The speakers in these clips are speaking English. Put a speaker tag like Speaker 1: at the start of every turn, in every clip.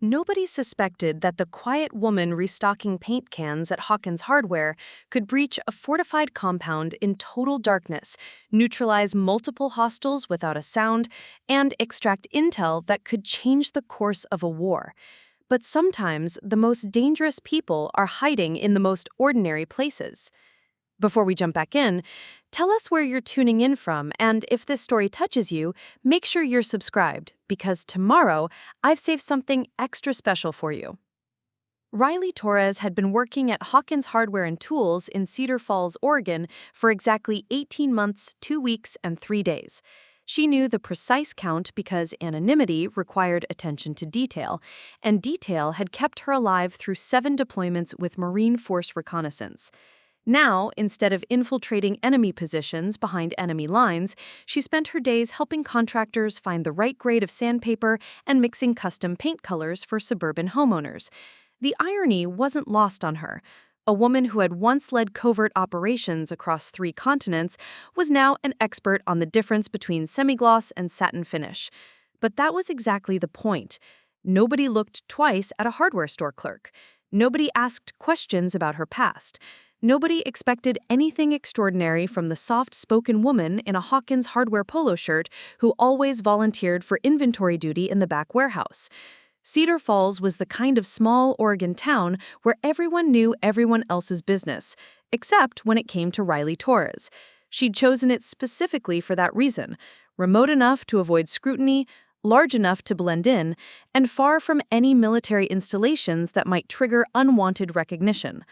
Speaker 1: Nobody suspected that the quiet woman restocking paint cans at Hawkins Hardware could breach a fortified compound in total darkness, neutralize multiple hostiles without a sound, and extract intel that could change the course of a war. But sometimes the most dangerous people are hiding in the most ordinary places. Before we jump back in, tell us where you're tuning in from, and if this story touches you, make sure you're subscribed, because tomorrow I've saved something extra special for you. Riley Torres had been working at Hawkins Hardware Tools in Cedar Falls, Oregon for exactly 18 months, 2 weeks, and 3 days. She knew the precise count because anonymity required attention to detail, and detail had kept her alive through 7 deployments with Marine Force Reconnaissance. Now, instead of infiltrating enemy positions behind enemy lines, she spent her days helping contractors find the right grade of sandpaper and mixing custom paint colors for suburban homeowners. The irony wasn't lost on her. A woman who had once led covert operations across 3 continents was now an expert on the difference between semigloss and satin finish. But that was exactly the point. Nobody looked twice at a hardware store clerk. Nobody asked questions about her past. Nobody expected anything extraordinary from the soft-spoken woman in a Hawkins Hardware polo shirt who always volunteered for inventory duty in the back warehouse. Cedar Falls was the kind of small Oregon town where everyone knew everyone else's business, except when it came to Riley Torres. She'd chosen it specifically for that reason: remote enough to avoid scrutiny, large enough to blend in, and far from any military installations that might trigger unwanted recognition.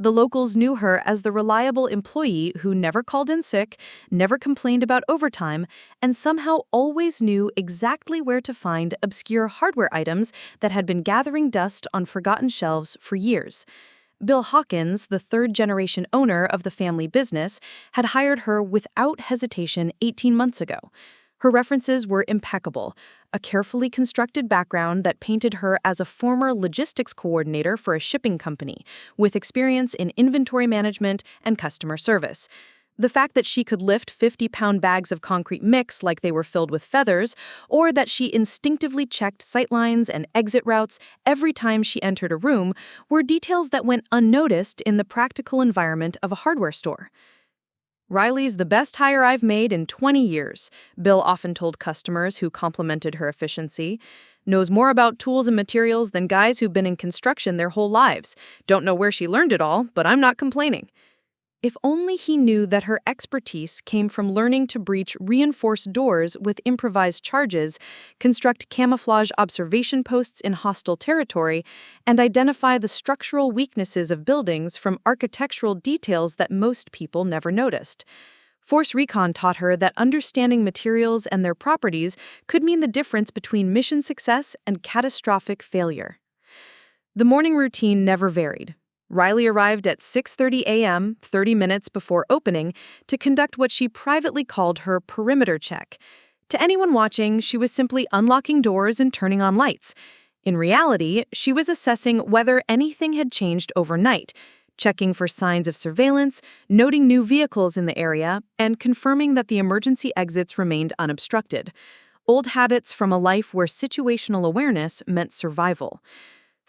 Speaker 1: The locals knew her as the reliable employee who never called in sick, never complained about overtime, and somehow always knew exactly where to find obscure hardware items that had been gathering dust on forgotten shelves for years. Bill Hawkins, the 3rd-generation owner of the family business, had hired her without hesitation 18 months ago. Her references were impeccable: a carefully constructed background that painted her as a former logistics coordinator for a shipping company, with experience in inventory management and customer service. The fact that she could lift 50-pound bags of concrete mix like they were filled with feathers, or that she instinctively checked sightlines and exit routes every time she entered a room, were details that went unnoticed in the practical environment of a hardware store. "Riley's the best hire I've made in 20 years, Bill often told customers who complimented her efficiency. "Knows more about tools and materials than guys who've been in construction their whole lives. Don't know where she learned it all, but I'm not complaining." If only he knew that her expertise came from learning to breach reinforced doors with improvised charges, construct camouflage observation posts in hostile territory, and identify the structural weaknesses of buildings from architectural details that most people never noticed. Force Recon taught her that understanding materials and their properties could mean the difference between mission success and catastrophic failure. The morning routine never varied. Riley arrived at 6:30 a.m., 30 minutes before opening, to conduct what she privately called her perimeter check. To anyone watching, she was simply unlocking doors and turning on lights. In reality, she was assessing whether anything had changed overnight, checking for signs of surveillance, noting new vehicles in the area, and confirming that the emergency exits remained unobstructed. Old habits from a life where situational awareness meant survival.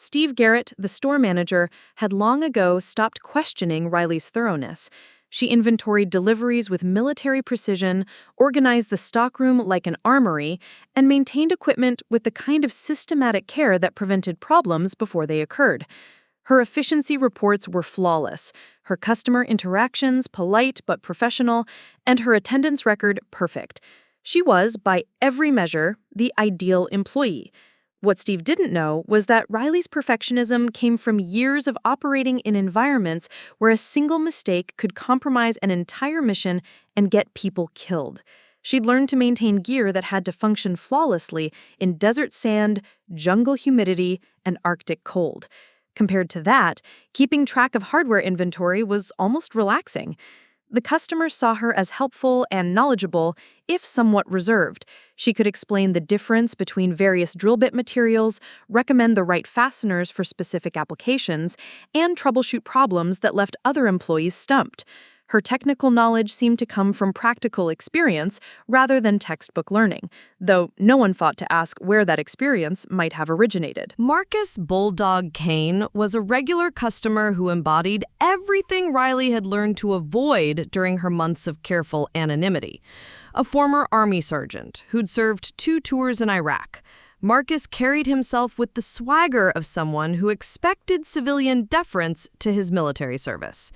Speaker 1: Steve Garrett, the store manager, had long ago stopped questioning Riley's thoroughness. She inventoried deliveries with military precision, organized the stockroom like an armory, and maintained equipment with the kind of systematic care that prevented problems before they occurred. Her efficiency reports were flawless, her customer interactions polite but professional, and her attendance record perfect. She was, by every measure, the ideal employee. What Steve didn't know was that Riley's perfectionism came from years of operating in environments where a single mistake could compromise an entire mission and get people killed. She'd learned to maintain gear that had to function flawlessly in desert sand, jungle humidity, and Arctic cold. Compared to that, keeping track of hardware inventory was almost relaxing. The customers saw her as helpful and knowledgeable, if somewhat reserved. She could explain the difference between various drill bit materials, recommend the right fasteners for specific applications, and troubleshoot problems that left other employees stumped. Her technical knowledge seemed to come from practical experience rather than textbook learning, though no one thought to ask where that experience might have originated. Marcus Bulldog Kane was a regular customer who embodied everything Riley had learned to avoid during her months of careful anonymity. A former Army sergeant who'd served 2 tours in Iraq, Marcus carried himself with the swagger of someone who expected civilian deference to his military service.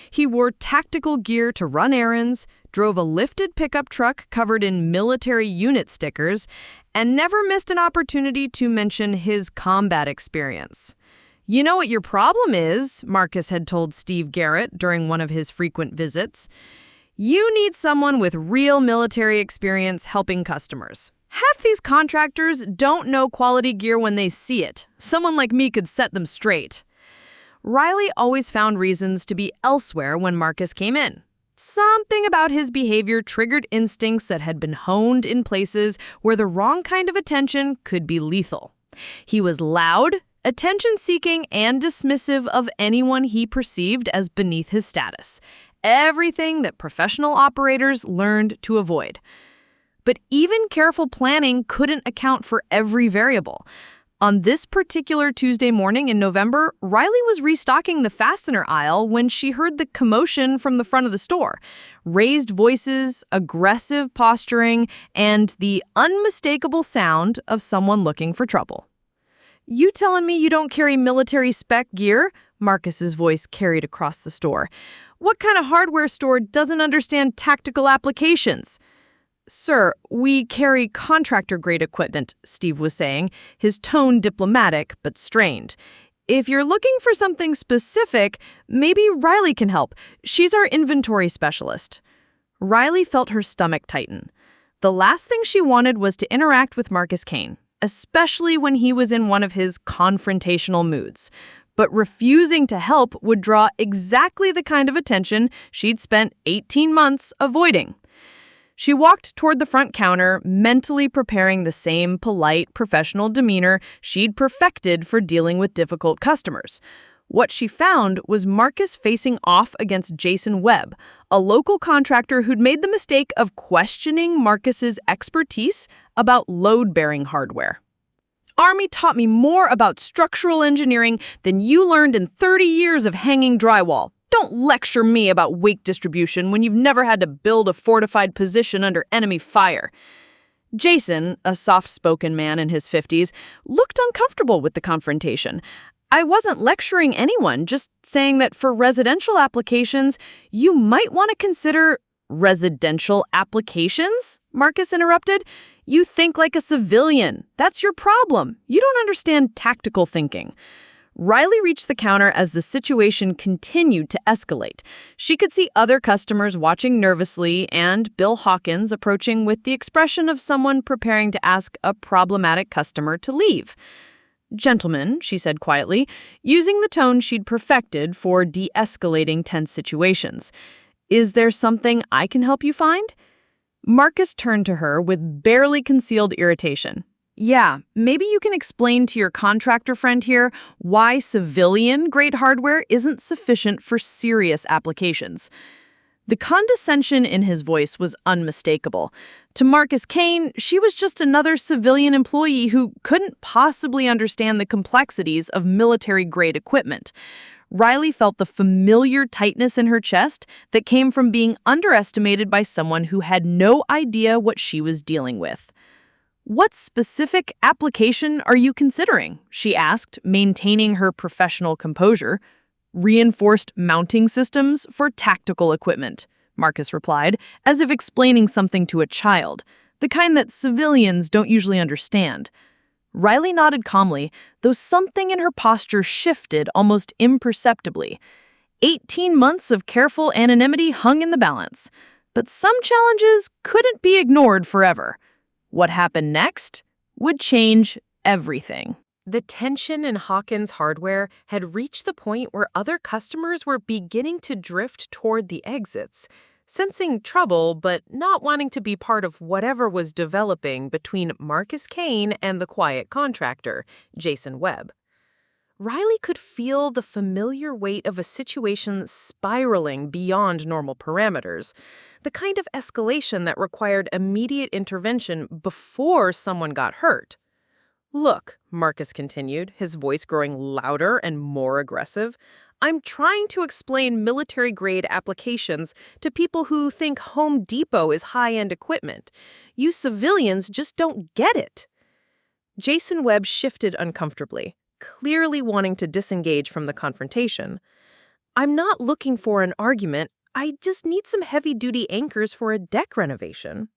Speaker 1: He wore tactical gear to run errands, drove a lifted pickup truck covered in military unit stickers, and never missed an opportunity to mention his combat experience. "You know what your problem is," Marcus had told Steve Garrett during one of his frequent visits. "You need someone with real military experience helping customers. Half these contractors don't know quality gear when they see it. Someone like me could set them straight." Riley always found reasons to be elsewhere when Marcus came in. Something about his behavior triggered instincts that had been honed in places where the wrong kind of attention could be lethal. He was loud, attention-seeking, and dismissive of anyone he perceived as beneath his status. Everything that professional operators learned to avoid. But even careful planning couldn't account for every variable. On this particular Tuesday morning in November, Riley was restocking the fastener aisle when she heard the commotion from the front of the store. Raised voices, aggressive posturing, and the unmistakable sound of someone looking for trouble. "You telling me you don't carry military spec gear?" Marcus's voice carried across the store. "What kind of hardware store doesn't understand tactical applications?" "Sir, we carry contractor-grade equipment," Steve was saying, his tone diplomatic but strained. "If you're looking for something specific, maybe Riley can help. She's our inventory specialist." Riley felt her stomach tighten. The last thing she wanted was to interact with Marcus Kane, especially when he was in one of his confrontational moods. But refusing to help would draw exactly the kind of attention she'd spent 18 months avoiding. She walked toward the front counter, mentally preparing the same polite, professional demeanor she'd perfected for dealing with difficult customers. What she found was Marcus facing off against Jason Webb, a local contractor who'd made the mistake of questioning Marcus's expertise about load-bearing hardware. "Army taught me more about structural engineering than you learned in 30 years of hanging drywall. Don't lecture me about weight distribution when you've never had to build a fortified position under enemy fire." Jason, a soft-spoken man in his 50s, looked uncomfortable with the confrontation. "I wasn't lecturing anyone, just saying that for residential applications, you might want to consider—" "Residential applications?" Marcus interrupted. "You think like a civilian. That's your problem. You don't understand tactical thinking." Riley reached the counter as the situation continued to escalate. She could see other customers watching nervously and Bill Hawkins approaching with the expression of someone preparing to ask a problematic customer to leave. "Gentlemen," she said quietly, using the tone she'd perfected for de-escalating tense situations, "is there something I can help you find?" Marcus turned to her with barely concealed irritation. "Yeah, maybe you can explain to your contractor friend here why civilian-grade hardware isn't sufficient for serious applications." The condescension in his voice was unmistakable. To Marcus Kane, she was just another civilian employee who couldn't possibly understand the complexities of military-grade equipment. Riley felt the familiar tightness in her chest that came from being underestimated by someone who had no idea what she was dealing with. "What specific application are you considering?" she asked, maintaining her professional composure. "Reinforced mounting systems for tactical equipment," Marcus replied, as if explaining something to a child, the kind that civilians don't usually understand. Riley nodded calmly, though something in her posture shifted almost imperceptibly. 18 months of careful anonymity hung in the balance, but some challenges couldn't be ignored forever. What happened next would change everything. The tension in Hawkins Hardware had reached the point where other customers were beginning to drift toward the exits, sensing trouble but not wanting to be part of whatever was developing between Marcus Kane and the quiet contractor, Jason Webb. Riley could feel the familiar weight of a situation spiraling beyond normal parameters, the kind of escalation that required immediate intervention before someone got hurt. "Look," Marcus continued, his voice growing louder and more aggressive, "I'm trying to explain military-grade applications to people who think Home Depot is high-end equipment. You civilians just don't get it." Jason Webb shifted uncomfortably, clearly wanting to disengage from the confrontation. "I'm not looking for an argument. I just need some heavy-duty anchors for a deck renovation."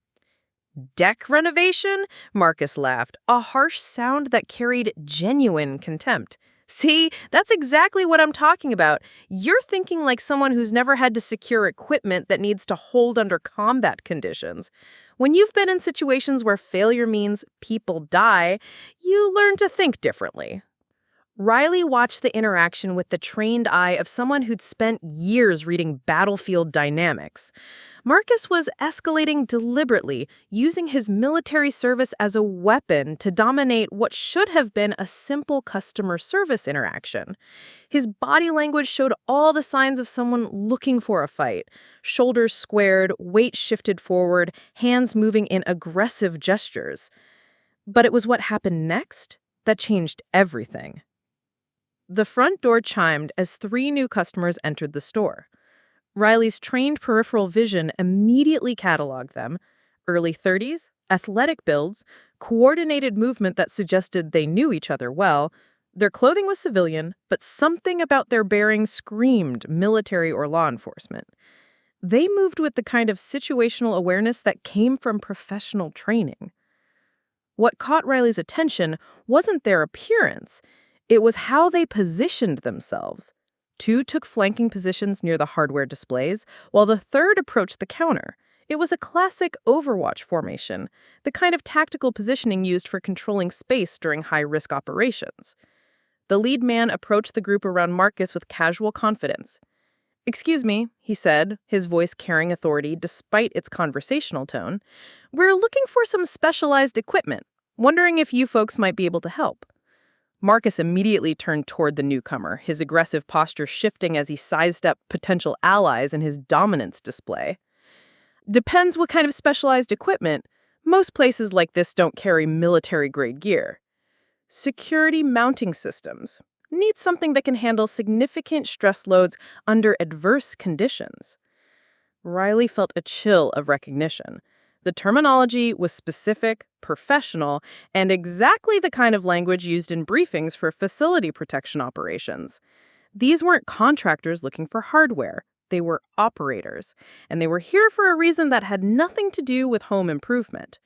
Speaker 1: "Deck renovation?" Marcus laughed, a harsh sound that carried genuine contempt. "See, that's exactly what I'm talking about. You're thinking like someone who's never had to secure equipment that needs to hold under combat conditions. When you've been in situations where failure means people die, you learn to think differently." Riley watched the interaction with the trained eye of someone who'd spent years reading battlefield dynamics. Marcus was escalating deliberately, using his military service as a weapon to dominate what should have been a simple customer service interaction. His body language showed all the signs of someone looking for a fight. Shoulders squared, weight shifted forward, hands moving in aggressive gestures. But it was what happened next that changed everything. The front door chimed as 3 new customers entered the store. Riley's trained peripheral vision immediately cataloged them: early 30s, athletic builds, coordinated movement that suggested they knew each other well. Their clothing was civilian, but something about their bearing screamed military or law enforcement. They moved with the kind of situational awareness that came from professional training. What caught Riley's attention wasn't their appearance. It was how they positioned themselves. 2 took flanking positions near the hardware displays, while the 3rd approached the counter. It was a classic Overwatch formation, the kind of tactical positioning used for controlling space during high-risk operations. The lead man approached the group around Marcus with casual confidence. "Excuse me," he said, his voice carrying authority despite its conversational tone. "We're looking for some specialized equipment. Wondering if you folks might be able to help." Marcus immediately turned toward the newcomer, his aggressive posture shifting as he sized up potential allies in his dominance display. "Depends what kind of specialized equipment. Most places like this don't carry military-grade gear." "Security mounting systems. Need something that can handle significant stress loads under adverse conditions." Riley felt a chill of recognition. The terminology was specific, professional, and exactly the kind of language used in briefings for facility protection operations. These weren't contractors looking for hardware. They were operators, and they were here for a reason that had nothing to do with home improvement.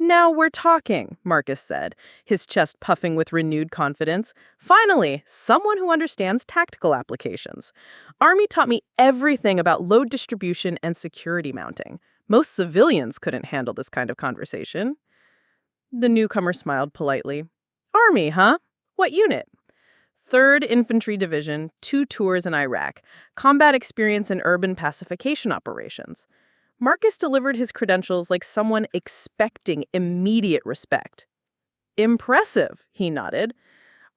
Speaker 1: "Now we're talking," Marcus said, his chest puffing with renewed confidence. "Finally, someone who understands tactical applications. Army taught me everything about load distribution and security mounting. Most civilians couldn't handle this kind of conversation." The newcomer smiled politely. "Army, huh? What unit?" 3rd Infantry Division, 2 tours in Iraq, combat experience in urban pacification operations. Marcus delivered his credentials like someone expecting immediate respect. "Impressive," he nodded.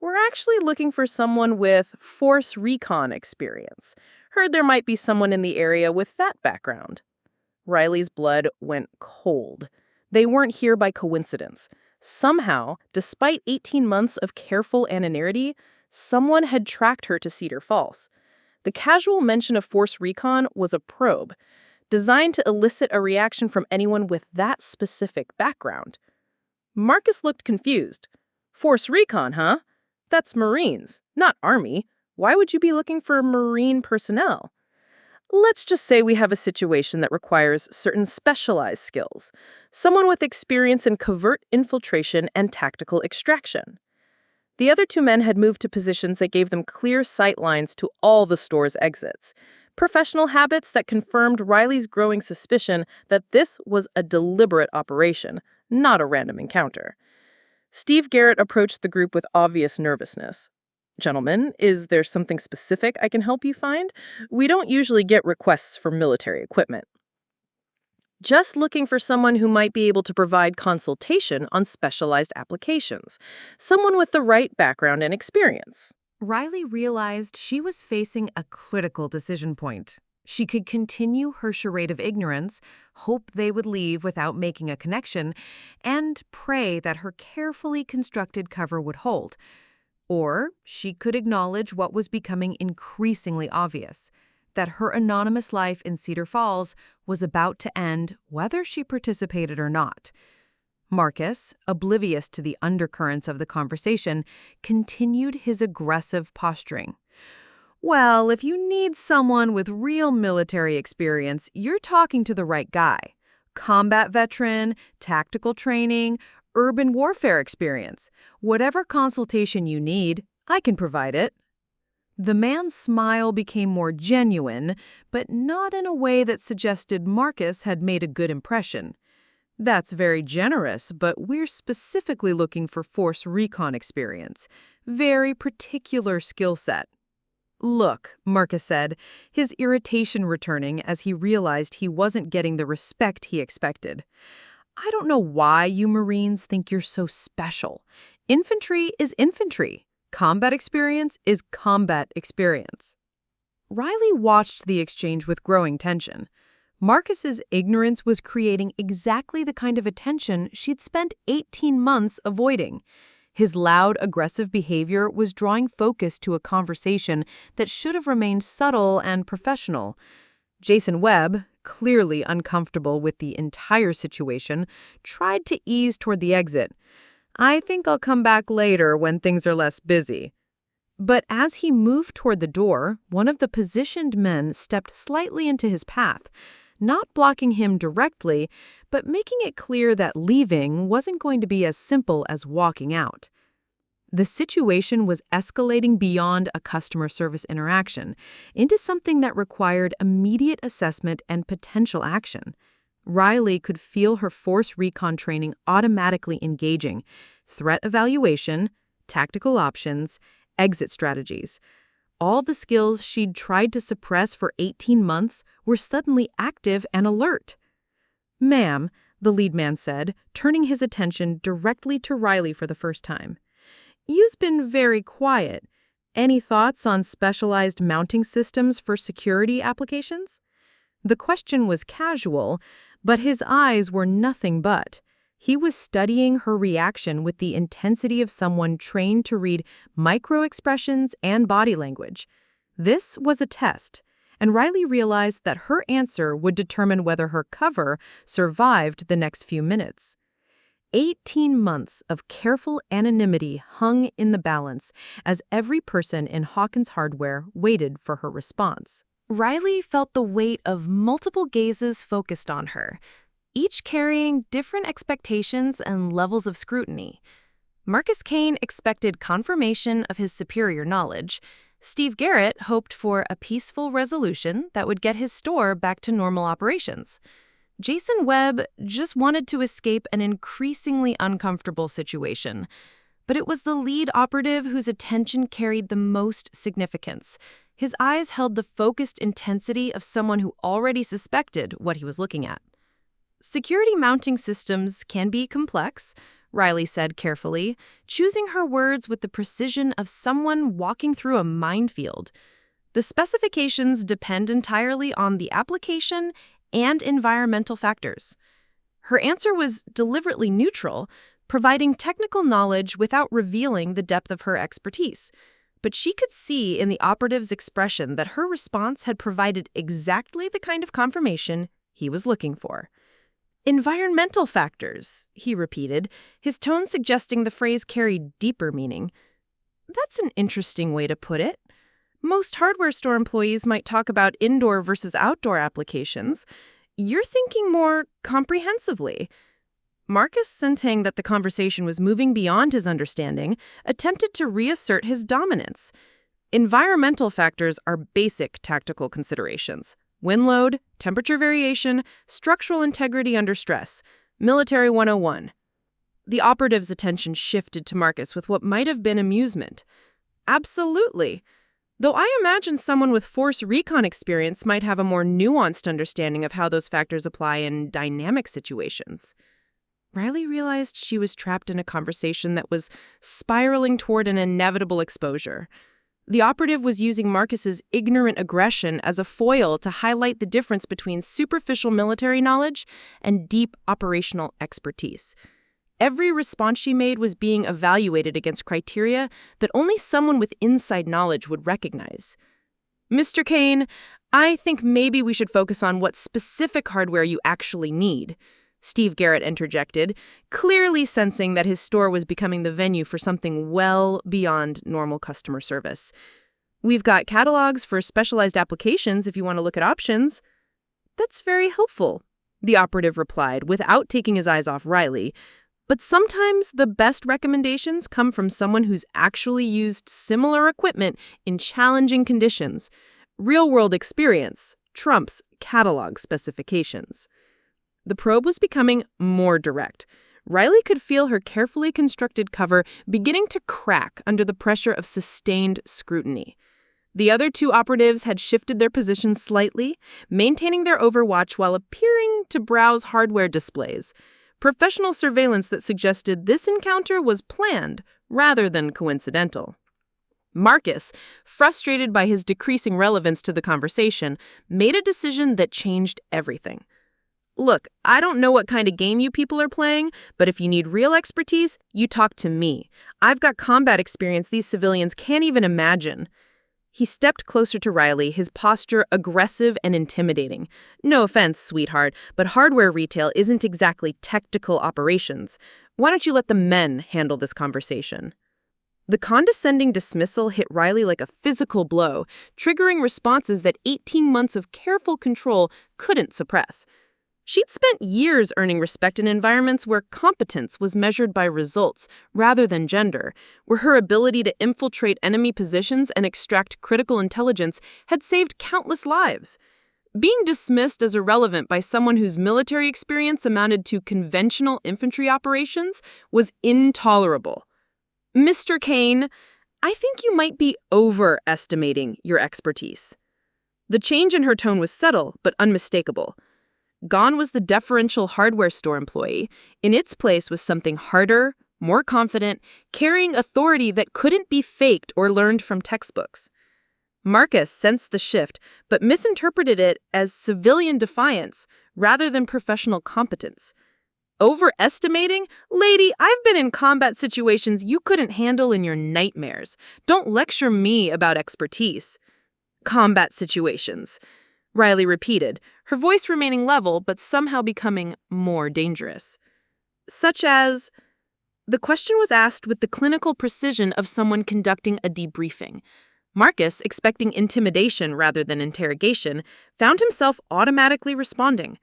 Speaker 1: "We're actually looking for someone with Force Recon experience. Heard there might be someone in the area with that background." Riley's blood went cold. They weren't here by coincidence. Somehow, despite 18 months of careful anonymity, someone had tracked her to Cedar Falls. The casual mention of Force Recon was a probe, designed to elicit a reaction from anyone with that specific background. Marcus looked confused. "Force Recon, huh? That's Marines, not Army. Why would you be looking for Marine personnel?" "Let's just say we have a situation that requires certain specialized skills. Someone with experience in covert infiltration and tactical extraction." The other 2 men had moved to positions that gave them clear sight lines to all the store's exits. Professional habits that confirmed Riley's growing suspicion that this was a deliberate operation, not a random encounter. Steve Garrett approached the group with obvious nervousness. "Gentlemen, is there something specific I can help you find? We don't usually get requests for military equipment." "Just looking for someone who might be able to provide consultation on specialized applications. Someone with the right background and experience."
Speaker 2: Riley realized she was facing a critical decision point. She could continue her charade of ignorance, hope they would leave without making a connection, and pray that her carefully constructed cover would hold. Or she could acknowledge what was becoming increasingly obvious, that her anonymous life in Cedar Falls was about to end whether she participated or not. Marcus, oblivious to the undercurrents of the conversation, continued his aggressive posturing. Well, if you need someone with real military experience, you're talking to the right guy. Combat veteran, tactical training, urban warfare experience. Whatever consultation you need, I can provide it. The man's smile became more genuine, but not in a way that suggested Marcus had made a good impression. That's very generous, but we're specifically looking for force recon experience. Very particular skill set. Look, Marcus said, his irritation returning as he realized he wasn't getting the respect he expected. I don't know why you Marines think you're so special. Infantry is infantry. Combat experience is combat experience. Riley watched the exchange with growing tension. Marcus's ignorance was creating exactly the kind of attention she'd spent 18 months avoiding. His loud, aggressive behavior was drawing focus to a conversation that should have remained subtle and professional. Jason Webb, clearly uncomfortable with the entire situation, tried to ease toward the exit. I think I'll come back later when things are less busy. But as he moved toward the door, one of the positioned men stepped slightly into his path, not blocking him directly, but making it clear that leaving wasn't going to be as simple as walking out. The situation was escalating beyond a customer service interaction into something that required immediate assessment and potential action. Riley could feel her force recon training automatically engaging threat evaluation, tactical options, exit strategies. All the skills she'd tried to suppress for 18 months were suddenly active and alert. Ma'am, the lead man said, turning his attention directly to Riley for the first time. You've been very quiet. Any thoughts on specialized mounting systems for security applications? The question was casual, but his eyes were nothing but. He was studying her reaction with the intensity of someone trained to read micro-expressions and body language. This was a test, and Riley realized that her answer would determine whether her cover survived the next few minutes. 18 months of careful anonymity hung in the balance as every person in Hawkins Hardware waited for her response.
Speaker 1: Riley felt the weight of multiple gazes focused on her, each carrying different expectations and levels of scrutiny. Marcus Kane expected confirmation of his superior knowledge. Steve Garrett hoped for a peaceful resolution that would get his store back to normal operations. Jason Webb just wanted to escape an increasingly uncomfortable situation. But it was the lead operative whose attention carried the most significance. His eyes held the focused intensity of someone who already suspected what he was looking at. Security mounting systems can be complex, Riley said carefully, choosing her words with the precision of someone walking through a minefield. The specifications depend entirely on the application and environmental factors. Her answer was deliberately neutral, providing technical knowledge without revealing the depth of her expertise. But she could see in the operative's expression that her response had provided exactly the kind of confirmation he was looking for. Environmental factors, he repeated, his tone suggesting the phrase carried deeper meaning. That's an interesting way to put it. Most hardware store employees might talk about indoor versus outdoor applications. You're thinking more comprehensively. Marcus, sensing that the conversation was moving beyond his understanding, attempted to reassert his dominance. Environmental factors are basic tactical considerations. Wind load, temperature variation, structural integrity under stress. Military 101. The operative's attention shifted to Marcus with what might have been amusement. Absolutely. Though I imagine someone with force recon experience might have a more nuanced understanding of how those factors apply in dynamic situations. Riley realized she was trapped in a conversation that was spiraling toward an inevitable exposure.
Speaker 3: The operative was using Marcus's ignorant aggression as a foil to highlight the difference between superficial military knowledge and deep operational expertise. Every response she made was being evaluated against criteria that only someone with inside knowledge would recognize. Mr. Kane, I think maybe we should focus on what specific hardware you actually need, Steve Garrett interjected, clearly sensing that his store was becoming the venue for something well beyond normal customer service. We've got catalogs for specialized applications if you want to look at options. That's very helpful, the operative replied without taking his eyes off Riley. But sometimes the best recommendations come from someone who's actually used similar equipment in challenging conditions. Real-world experience trumps catalog specifications. The probe was becoming more direct. Riley could feel her carefully constructed cover beginning to crack under the pressure of sustained scrutiny. The other two operatives had shifted their positions slightly, maintaining their overwatch while appearing to browse hardware displays. Professional surveillance that suggested this encounter was planned rather than coincidental. Marcus, frustrated by his decreasing relevance to the conversation, made a decision that changed everything. Look, I don't know what kind of game you people are playing, but if you need real expertise, you talk to me. I've got combat experience these civilians can't even imagine. He stepped closer to Riley, his posture aggressive and intimidating. No offense, sweetheart, but hardware retail isn't exactly tactical operations. Why don't you let the men handle this conversation? The condescending dismissal hit Riley like a physical blow, triggering responses that 18 months of careful control couldn't suppress. She'd spent years earning respect in environments where competence was measured by results rather than gender, where her ability to infiltrate enemy positions and extract critical intelligence had saved countless lives. Being dismissed as irrelevant by someone whose military experience amounted to conventional infantry operations was intolerable. Mr. Kane, I think you might be overestimating your expertise. The change in her tone was subtle but unmistakable. Gone was the deferential hardware store employee. In its place was something harder, more confident, carrying authority that couldn't be faked or learned from textbooks. Marcus sensed the shift, but misinterpreted it as civilian defiance rather than professional competence. Overestimating? Lady, I've been in combat situations you couldn't handle in your nightmares. Don't lecture me about expertise. Combat situations, Riley repeated, her voice remaining level but somehow becoming more dangerous. Such as... The question was asked with the clinical precision of someone conducting a debriefing. Marcus, expecting intimidation rather than interrogation, found himself automatically responding.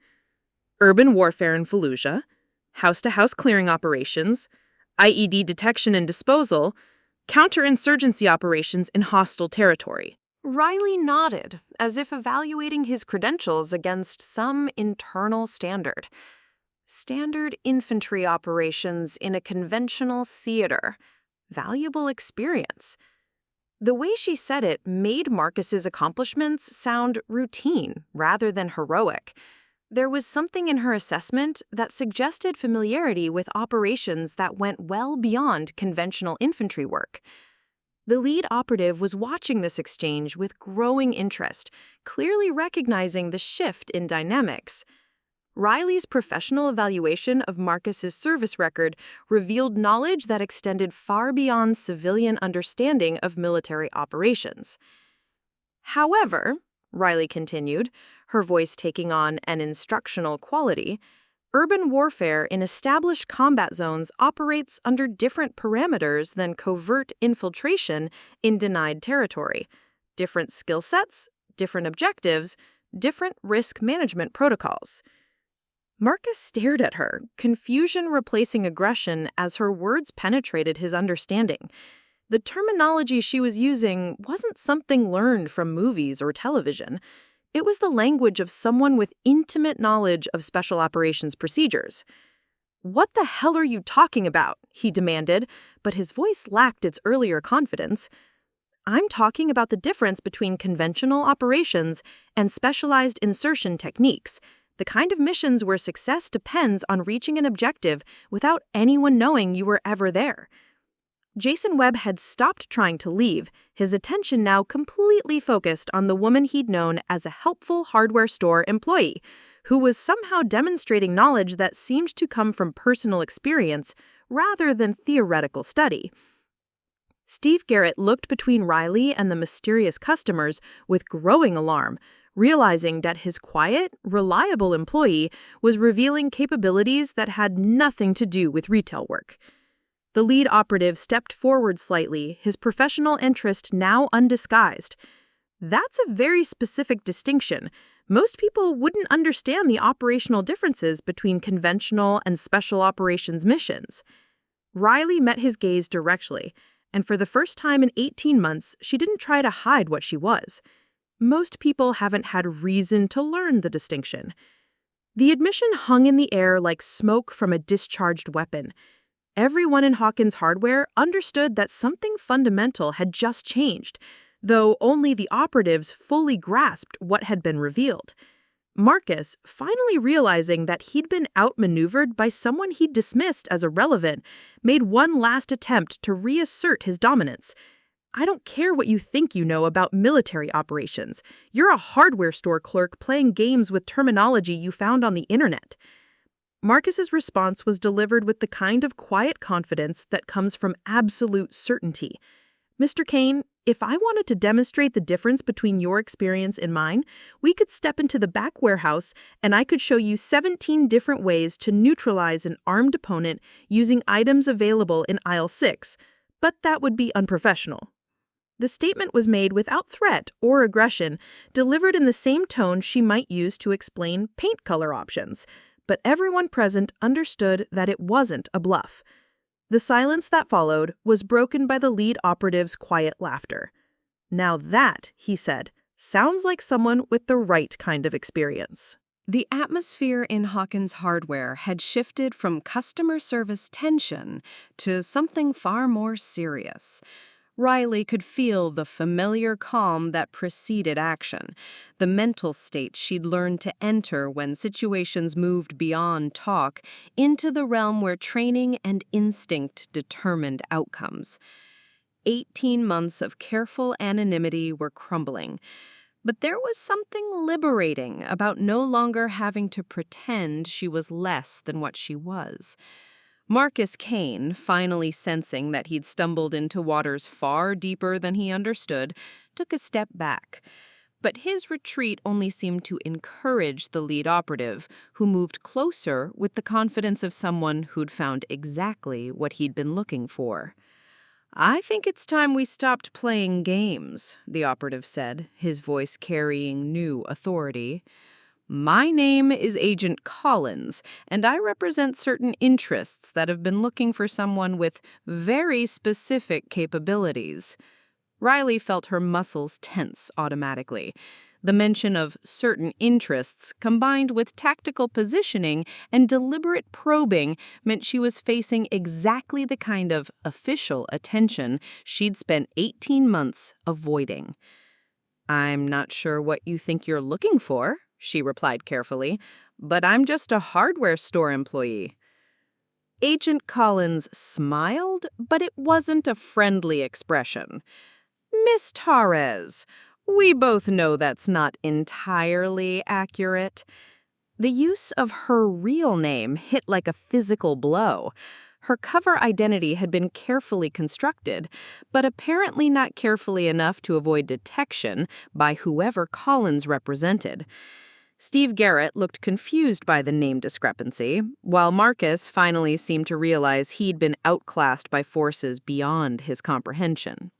Speaker 3: Urban warfare in Fallujah, house-to-house clearing operations, IED detection and disposal, counterinsurgency operations in hostile territory.
Speaker 1: Riley nodded, as if evaluating his credentials against some internal standard. Standard infantry operations in a conventional theater. Valuable experience. The way she said it made Marcus's accomplishments sound routine rather than heroic. There was something in her assessment that suggested familiarity with operations that went well beyond conventional infantry work. The lead operative was watching this exchange with growing interest, clearly recognizing the shift in dynamics. Riley's professional evaluation of Marcus's service record revealed knowledge that extended far beyond civilian understanding of military operations. However, Riley continued, her voice taking on an instructional quality, urban warfare in established combat zones operates under different parameters than covert infiltration in denied territory. Different skill sets, different objectives, different risk management protocols. Marcus stared at her, confusion replacing aggression as her words penetrated his understanding. The terminology she was using wasn't something learned from movies or television. It was the language of someone with intimate knowledge of special operations procedures. "What the hell are you talking about?" he demanded, but his voice lacked its earlier confidence. "I'm talking about the difference between conventional operations and specialized insertion techniques, the kind of missions where success depends on reaching an objective without anyone knowing you were ever there.
Speaker 3: Jason Webb had stopped trying to leave, his attention now completely focused on the woman he'd known as a helpful hardware store employee, who was somehow demonstrating knowledge that seemed to come from personal experience rather than theoretical study. Steve Garrett looked between Riley and the mysterious customers with growing alarm, realizing that his quiet, reliable employee was revealing capabilities that had nothing to do with retail work. The lead operative stepped forward slightly, his professional interest now undisguised. That's a very specific distinction. Most people wouldn't understand the operational differences between conventional and special operations missions. Riley met his gaze directly, and for the first time in 18 months, she didn't try to hide what she was. Most people haven't had reason to learn the distinction. The admission hung in the air like smoke from a discharged weapon. Everyone in Hawkins Hardware understood that something fundamental had just changed, though only the operatives fully grasped what had been revealed. Marcus, finally realizing that he'd been outmaneuvered by someone he'd dismissed as irrelevant, made one last attempt to reassert his dominance. "I don't care what you think you know about military operations. You're a hardware store clerk playing games with terminology you found on the internet." Marcus's response was delivered with the kind of quiet confidence that comes from absolute certainty. "Mr. Kane, if I wanted to demonstrate the difference between your experience and mine, we could step into the back warehouse and I could show you 17 different ways to neutralize an armed opponent using items available in aisle 6, but that would be unprofessional." The statement was made without threat or aggression, delivered in the same tone she might use to explain paint color options, but everyone present understood that it wasn't a bluff. The silence that followed was broken by the lead operative's quiet laughter. "Now that," he said, "sounds like someone with the right kind of experience."
Speaker 1: The atmosphere in Hawkins Hardware had shifted from customer service tension to something far more serious. Riley could feel the familiar calm that preceded action, the mental state she'd learned to enter when situations moved beyond talk into the realm where training and instinct determined outcomes. 18 months of careful anonymity were crumbling, but there was something liberating about no longer having to pretend she was less than what she was. Marcus Kane, finally sensing that he'd stumbled into waters far deeper than he understood, took a step back. But his retreat only seemed to encourage the lead operative, who moved closer with the confidence of someone who'd found exactly what he'd been looking for. "I think it's time we stopped playing games," the operative said, his voice carrying new authority. "My name is Agent Collins, and I represent certain interests that have been looking for someone with very specific capabilities." Riley felt her muscles tense automatically. The mention of certain interests, combined with tactical positioning and deliberate probing, meant she was facing exactly the kind of official attention she'd spent 18 months avoiding. "I'm not sure what you think you're looking for," she replied carefully, "but I'm just a hardware store employee." Agent Collins smiled, but it wasn't a friendly expression. "Miss Torres, we both know that's not entirely accurate." The use of her real name hit like a physical blow. Her cover identity had been carefully constructed, but apparently not carefully enough to avoid detection by whoever Collins represented. Steve Garrett looked confused by the name discrepancy, while Marcus finally seemed to realize he'd been outclassed by forces beyond his comprehension.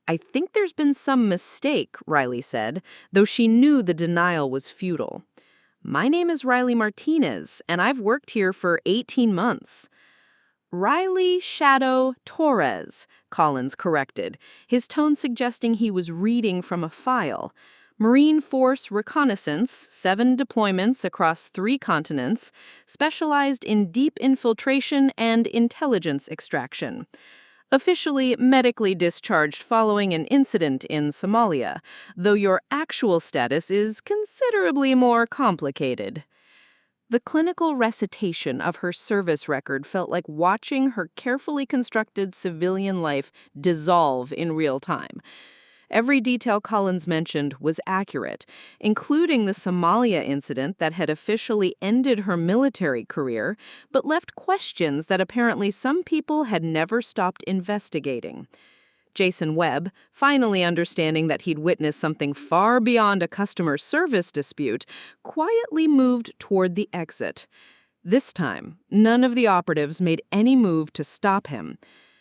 Speaker 1: "I think there's been some mistake," Riley said, though she knew the denial was futile. "My name is Riley Martinez, and I've worked here for 18 months. "Riley Shadow Torres," Collins corrected, his tone suggesting he was reading from a file. "Marine Force Reconnaissance, 7 deployments across 3 continents, specialized in deep infiltration and intelligence extraction. Officially medically discharged following an incident in Somalia, though your actual status is considerably more complicated."
Speaker 3: The clinical recitation of her service record felt like watching her carefully constructed civilian life dissolve in real time. Every detail Collins mentioned was accurate, including the Somalia incident that had officially ended her military career, but left questions that apparently some people had never stopped investigating. Jason Webb, finally understanding that he'd witnessed something far beyond a customer service dispute, quietly moved toward the exit. This time, none of the operatives made any move to stop him.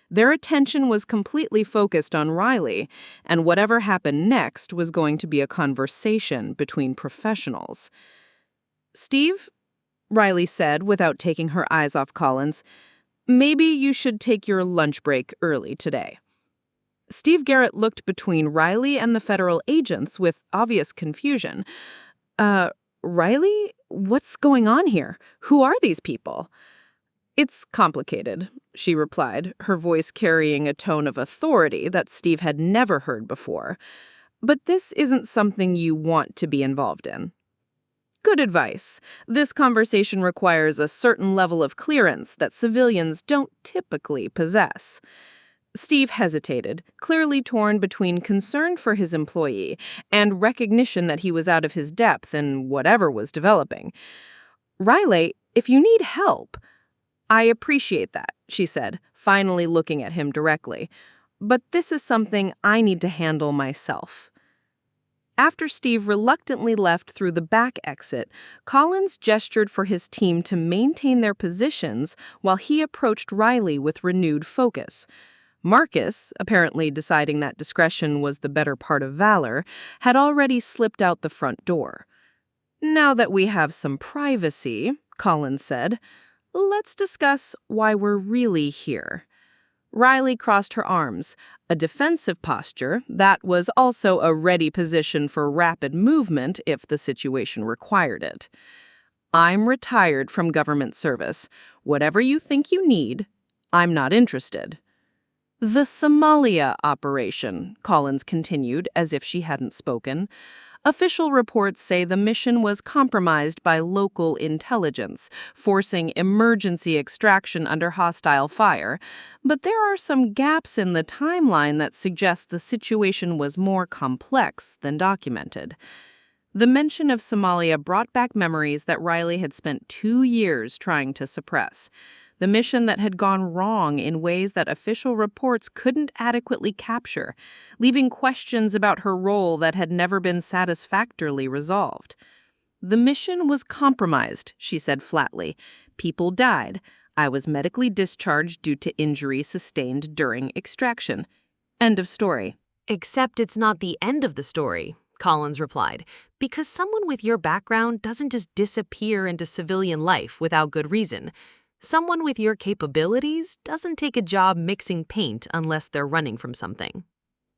Speaker 3: Their attention was completely focused on Riley, and whatever happened next was going to be a conversation between professionals. "Steve," Riley said without taking her eyes off Collins, "maybe you should take your lunch break early today." Steve Garrett looked between Riley and the federal agents with obvious confusion. Riley? What's going on here? Who are these people?" "It's complicated," she replied, her voice carrying a tone of authority that Steve had never heard before. "But this isn't something you want to be involved in." "Good advice. This conversation requires a certain level of clearance that civilians don't typically possess." Steve hesitated, clearly torn between concern for his employee and recognition that he was out of his depth in whatever was developing. "Riley, if you need help—" "I appreciate that," she said, finally looking at him directly. "But this is something I need to handle myself." After Steve reluctantly left through the back exit, Collins gestured for his team to maintain their positions while he approached Riley with renewed focus. Marcus, apparently deciding that discretion was the better part of valor, had already slipped out the front door. "Now that we have some privacy," Collins said, "let's discuss why we're really here." Riley crossed her arms, a defensive posture that was also a ready position for rapid movement if the situation required it. "I'm retired from government service. Whatever you think you need, I'm not interested." "The Somalia operation," Collins continued, as if she hadn't spoken. "Official reports say the mission was compromised by local intelligence, forcing emergency extraction under hostile fire. But there are some gaps in the timeline that suggest the situation was more complex than documented." The mention of Somalia brought back memories that Riley had spent 2 years trying to suppress. The mission that had gone wrong in ways that official reports couldn't adequately capture, leaving questions about her role that had never been satisfactorily resolved. "The mission was compromised," she said flatly. "People died. I was medically discharged due to injury sustained during extraction. End of story."
Speaker 1: Except it's not the end of the story, Collins replied, because someone with your background doesn't just disappear into civilian life without good reason. Someone with your capabilities doesn't take a job mixing paint unless they're running from something.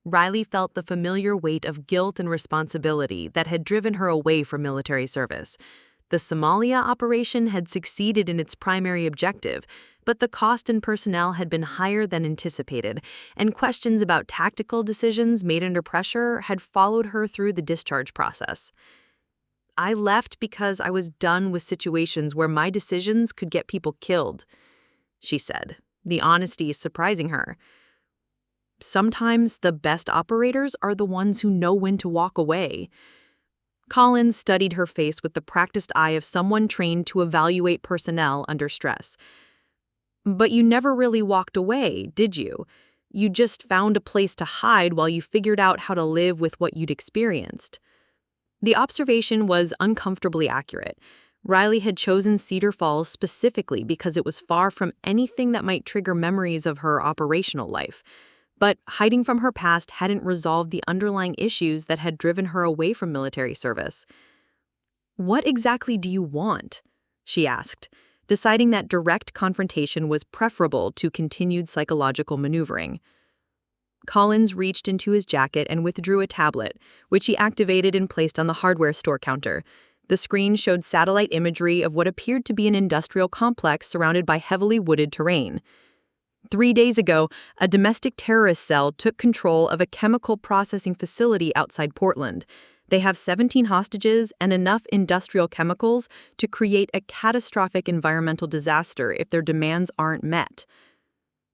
Speaker 1: Riley felt the familiar weight of guilt and responsibility that had driven her away from military service. The Somalia operation had succeeded in its primary objective, but the cost in personnel had been higher than anticipated, and questions about tactical decisions made under pressure had followed her through the discharge process. "I left because I was done with situations where my decisions could get people killed," she said, the honesty surprising her. "Sometimes the best operators are the ones who know when to walk away." Collins studied her face with the practiced eye of someone trained to evaluate personnel under stress. "But you never really walked away, did you? You just found a place to hide while you figured out how to live with what you'd experienced." The observation was uncomfortably accurate. Riley had chosen Cedar Falls specifically because it was far from anything that might trigger memories of her operational life. But hiding from her past hadn't resolved the underlying issues that had driven her away from military service. "What exactly do you want?" she asked, deciding that direct confrontation was preferable to continued psychological maneuvering. Collins reached into his jacket and withdrew a tablet, which he activated and placed on the hardware store counter. The screen showed satellite imagery of what appeared to be an industrial complex surrounded by heavily wooded terrain. 3 days ago, a domestic terrorist cell took control of a chemical processing facility outside Portland.
Speaker 2: They have 17 hostages and enough industrial chemicals to create a catastrophic environmental disaster if their demands aren't met.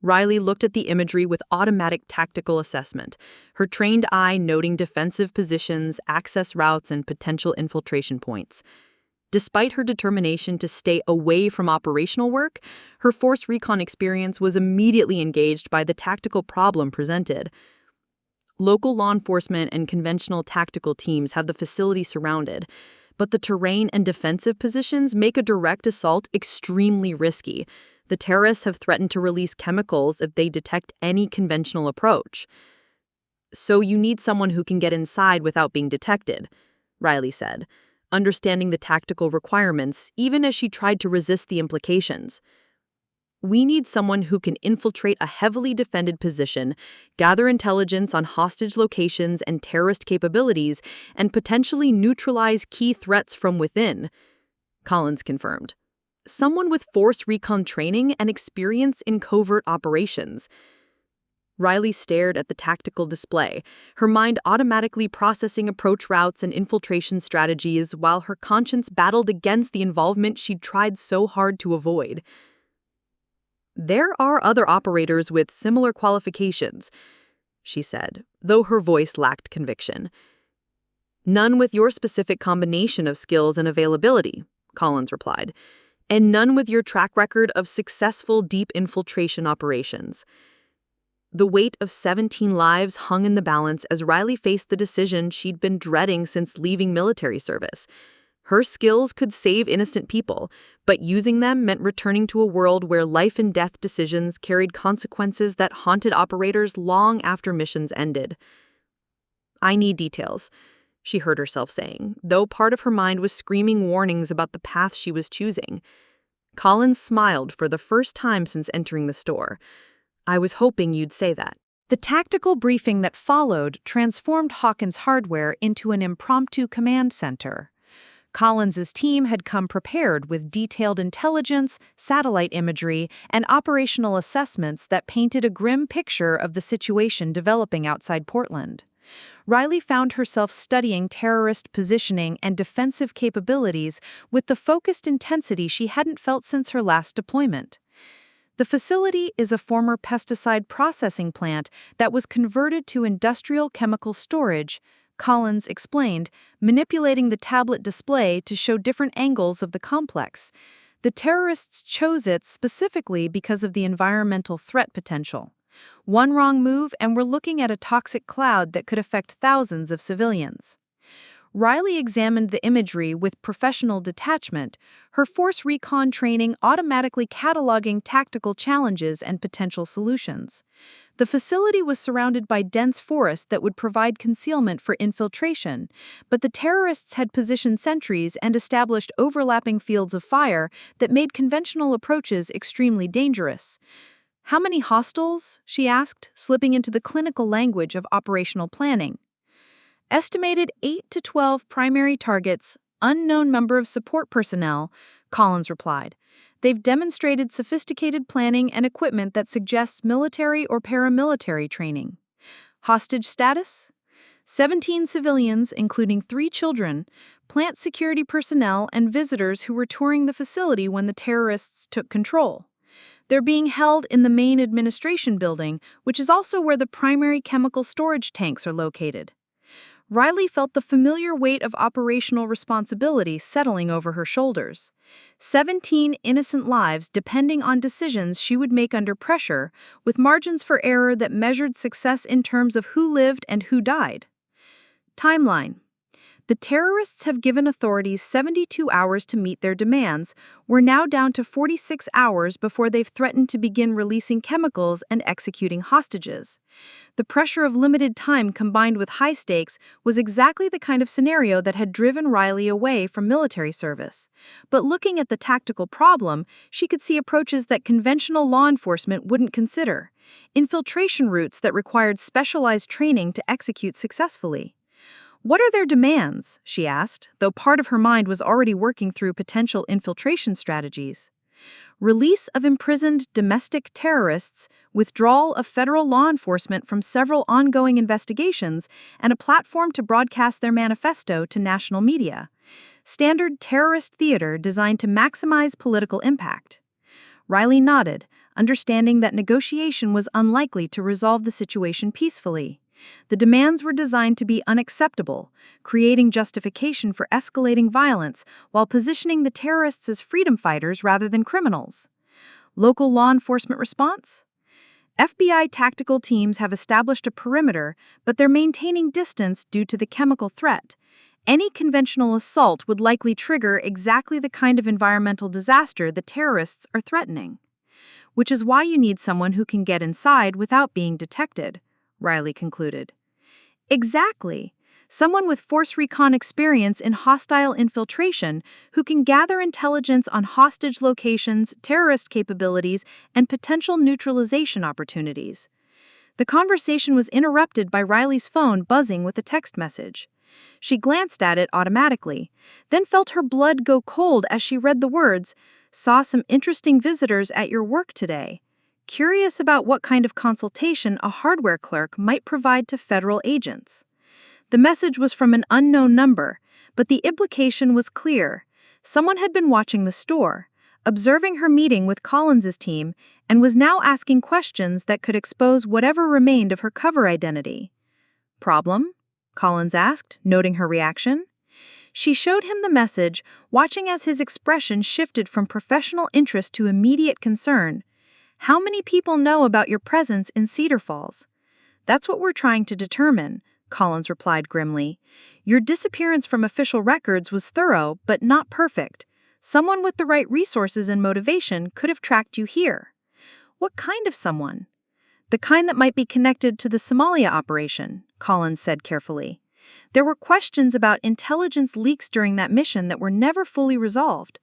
Speaker 2: Riley looked at the imagery with automatic tactical assessment, her trained eye noting defensive positions, access routes, and potential infiltration points. Despite her determination to stay away from operational work, her force recon experience was immediately engaged by the tactical problem presented. Local law enforcement and conventional tactical teams have the facility surrounded, but the terrain and defensive positions make a direct assault extremely risky. The terrorists have threatened to release chemicals if they detect any conventional approach. So you need someone who can get inside without being detected, Riley said, understanding the tactical requirements even as she tried to resist the implications. We need someone who can infiltrate a heavily defended position, gather intelligence on hostage locations and terrorist capabilities, and potentially neutralize key threats from within, Collins confirmed. Someone with force recon training and experience in covert operations. Riley stared at the tactical display, her mind automatically processing approach routes and infiltration strategies while her conscience battled against the involvement she'd tried so hard to avoid. There are other operators with similar qualifications, she said, though her voice lacked conviction. None with your specific combination of skills and availability, Collins replied, and none with your track record of successful deep infiltration operations. The weight of 17 lives hung in the balance as Riley faced the decision she'd been dreading since leaving military service. Her skills could save innocent people, but using them meant returning to a world where life and death decisions carried consequences that haunted operators long after missions ended. I need details, she heard herself saying, though part of her mind was screaming warnings about the path she was choosing. Collins smiled for the first time since entering the store. I was hoping you'd say that.
Speaker 1: The tactical briefing that followed transformed Hawkins Hardware into an impromptu command center. Collins's team had come prepared with detailed intelligence, satellite imagery, and operational assessments that painted a grim picture of the situation developing outside Portland. Riley found herself studying terrorist positioning and defensive capabilities with the focused intensity she hadn't felt since her last deployment. The facility is a former pesticide processing plant that was converted to industrial chemical storage, Collins explained, manipulating the tablet display to show different angles of the complex. The terrorists chose it specifically because of the environmental threat potential. One wrong move and we're looking at a toxic cloud that could affect thousands of civilians. Riley examined the imagery with professional detachment, her force recon training automatically cataloging tactical challenges and potential solutions. The facility was surrounded by dense forest that would provide concealment for infiltration, but the terrorists had positioned sentries and established overlapping fields of fire that made conventional approaches extremely dangerous. How many hostiles? She asked, slipping into the clinical language of operational planning. Estimated 8 to 12 primary targets, unknown number of support personnel, Collins replied. They've demonstrated sophisticated planning and equipment that suggests military or paramilitary training. Hostage status? 17 civilians, including 3 children, plant security personnel, and visitors who were touring the facility when the terrorists took control. They're being held in the main administration building, which is also where the primary chemical storage tanks are located. Riley felt the familiar weight of operational responsibility settling over her shoulders. 17 innocent lives depending on decisions she would make under pressure, with margins for error that measured success in terms of who lived and who died. Timeline. The terrorists have given authorities 72 hours to meet their demands. We're now down to 46 hours before they've threatened to begin releasing chemicals and executing hostages. The pressure of limited time combined with high stakes was exactly the kind of scenario that had driven Riley away from military service. But looking at the tactical problem, she could see approaches that conventional law enforcement wouldn't consider. Infiltration routes that required specialized training to execute successfully. What are their demands? She asked, though part of her mind was already working through potential infiltration strategies.
Speaker 4: Release of imprisoned domestic terrorists, withdrawal of federal law enforcement from several ongoing investigations, and a platform to broadcast their manifesto to national media. Standard terrorist theater designed to maximize political impact. Riley nodded, understanding that negotiation was unlikely to resolve the situation peacefully. The demands were designed to be unacceptable, creating justification for escalating violence while positioning the terrorists as freedom fighters rather than criminals. Local law enforcement response? FBI tactical teams have established a perimeter, but they're maintaining distance due to the chemical threat. Any conventional assault would likely trigger exactly the kind of environmental disaster the terrorists are threatening. Which is why you need someone who can get inside without being detected, Riley concluded. Exactly. Someone with Force Recon experience in hostile infiltration who can gather intelligence on hostage locations, terrorist capabilities, and potential neutralization opportunities. The conversation was interrupted by Riley's phone buzzing with a text message. She glanced at it automatically, then felt her blood go cold as she read the words, "Saw some interesting visitors at your work today. Curious about what kind of consultation a hardware clerk might provide to federal agents." The message was from an unknown number, but the implication was clear. Someone had been watching the store, observing her meeting with Collins's team, and was now asking questions that could expose whatever remained of her cover identity. "Problem?" Collins asked, noting her reaction. She showed him the message, watching as his expression shifted from professional interest to immediate concern. "How many people know about your presence in Cedar Falls?" "That's what we're trying to determine," Collins replied grimly. "Your disappearance from official records was thorough, but not perfect. Someone with the right resources and motivation could have tracked you here." "What kind of someone?" "The kind that might be connected to the Somalia operation," Collins said carefully. "There were questions about intelligence leaks during that mission that were never fully resolved."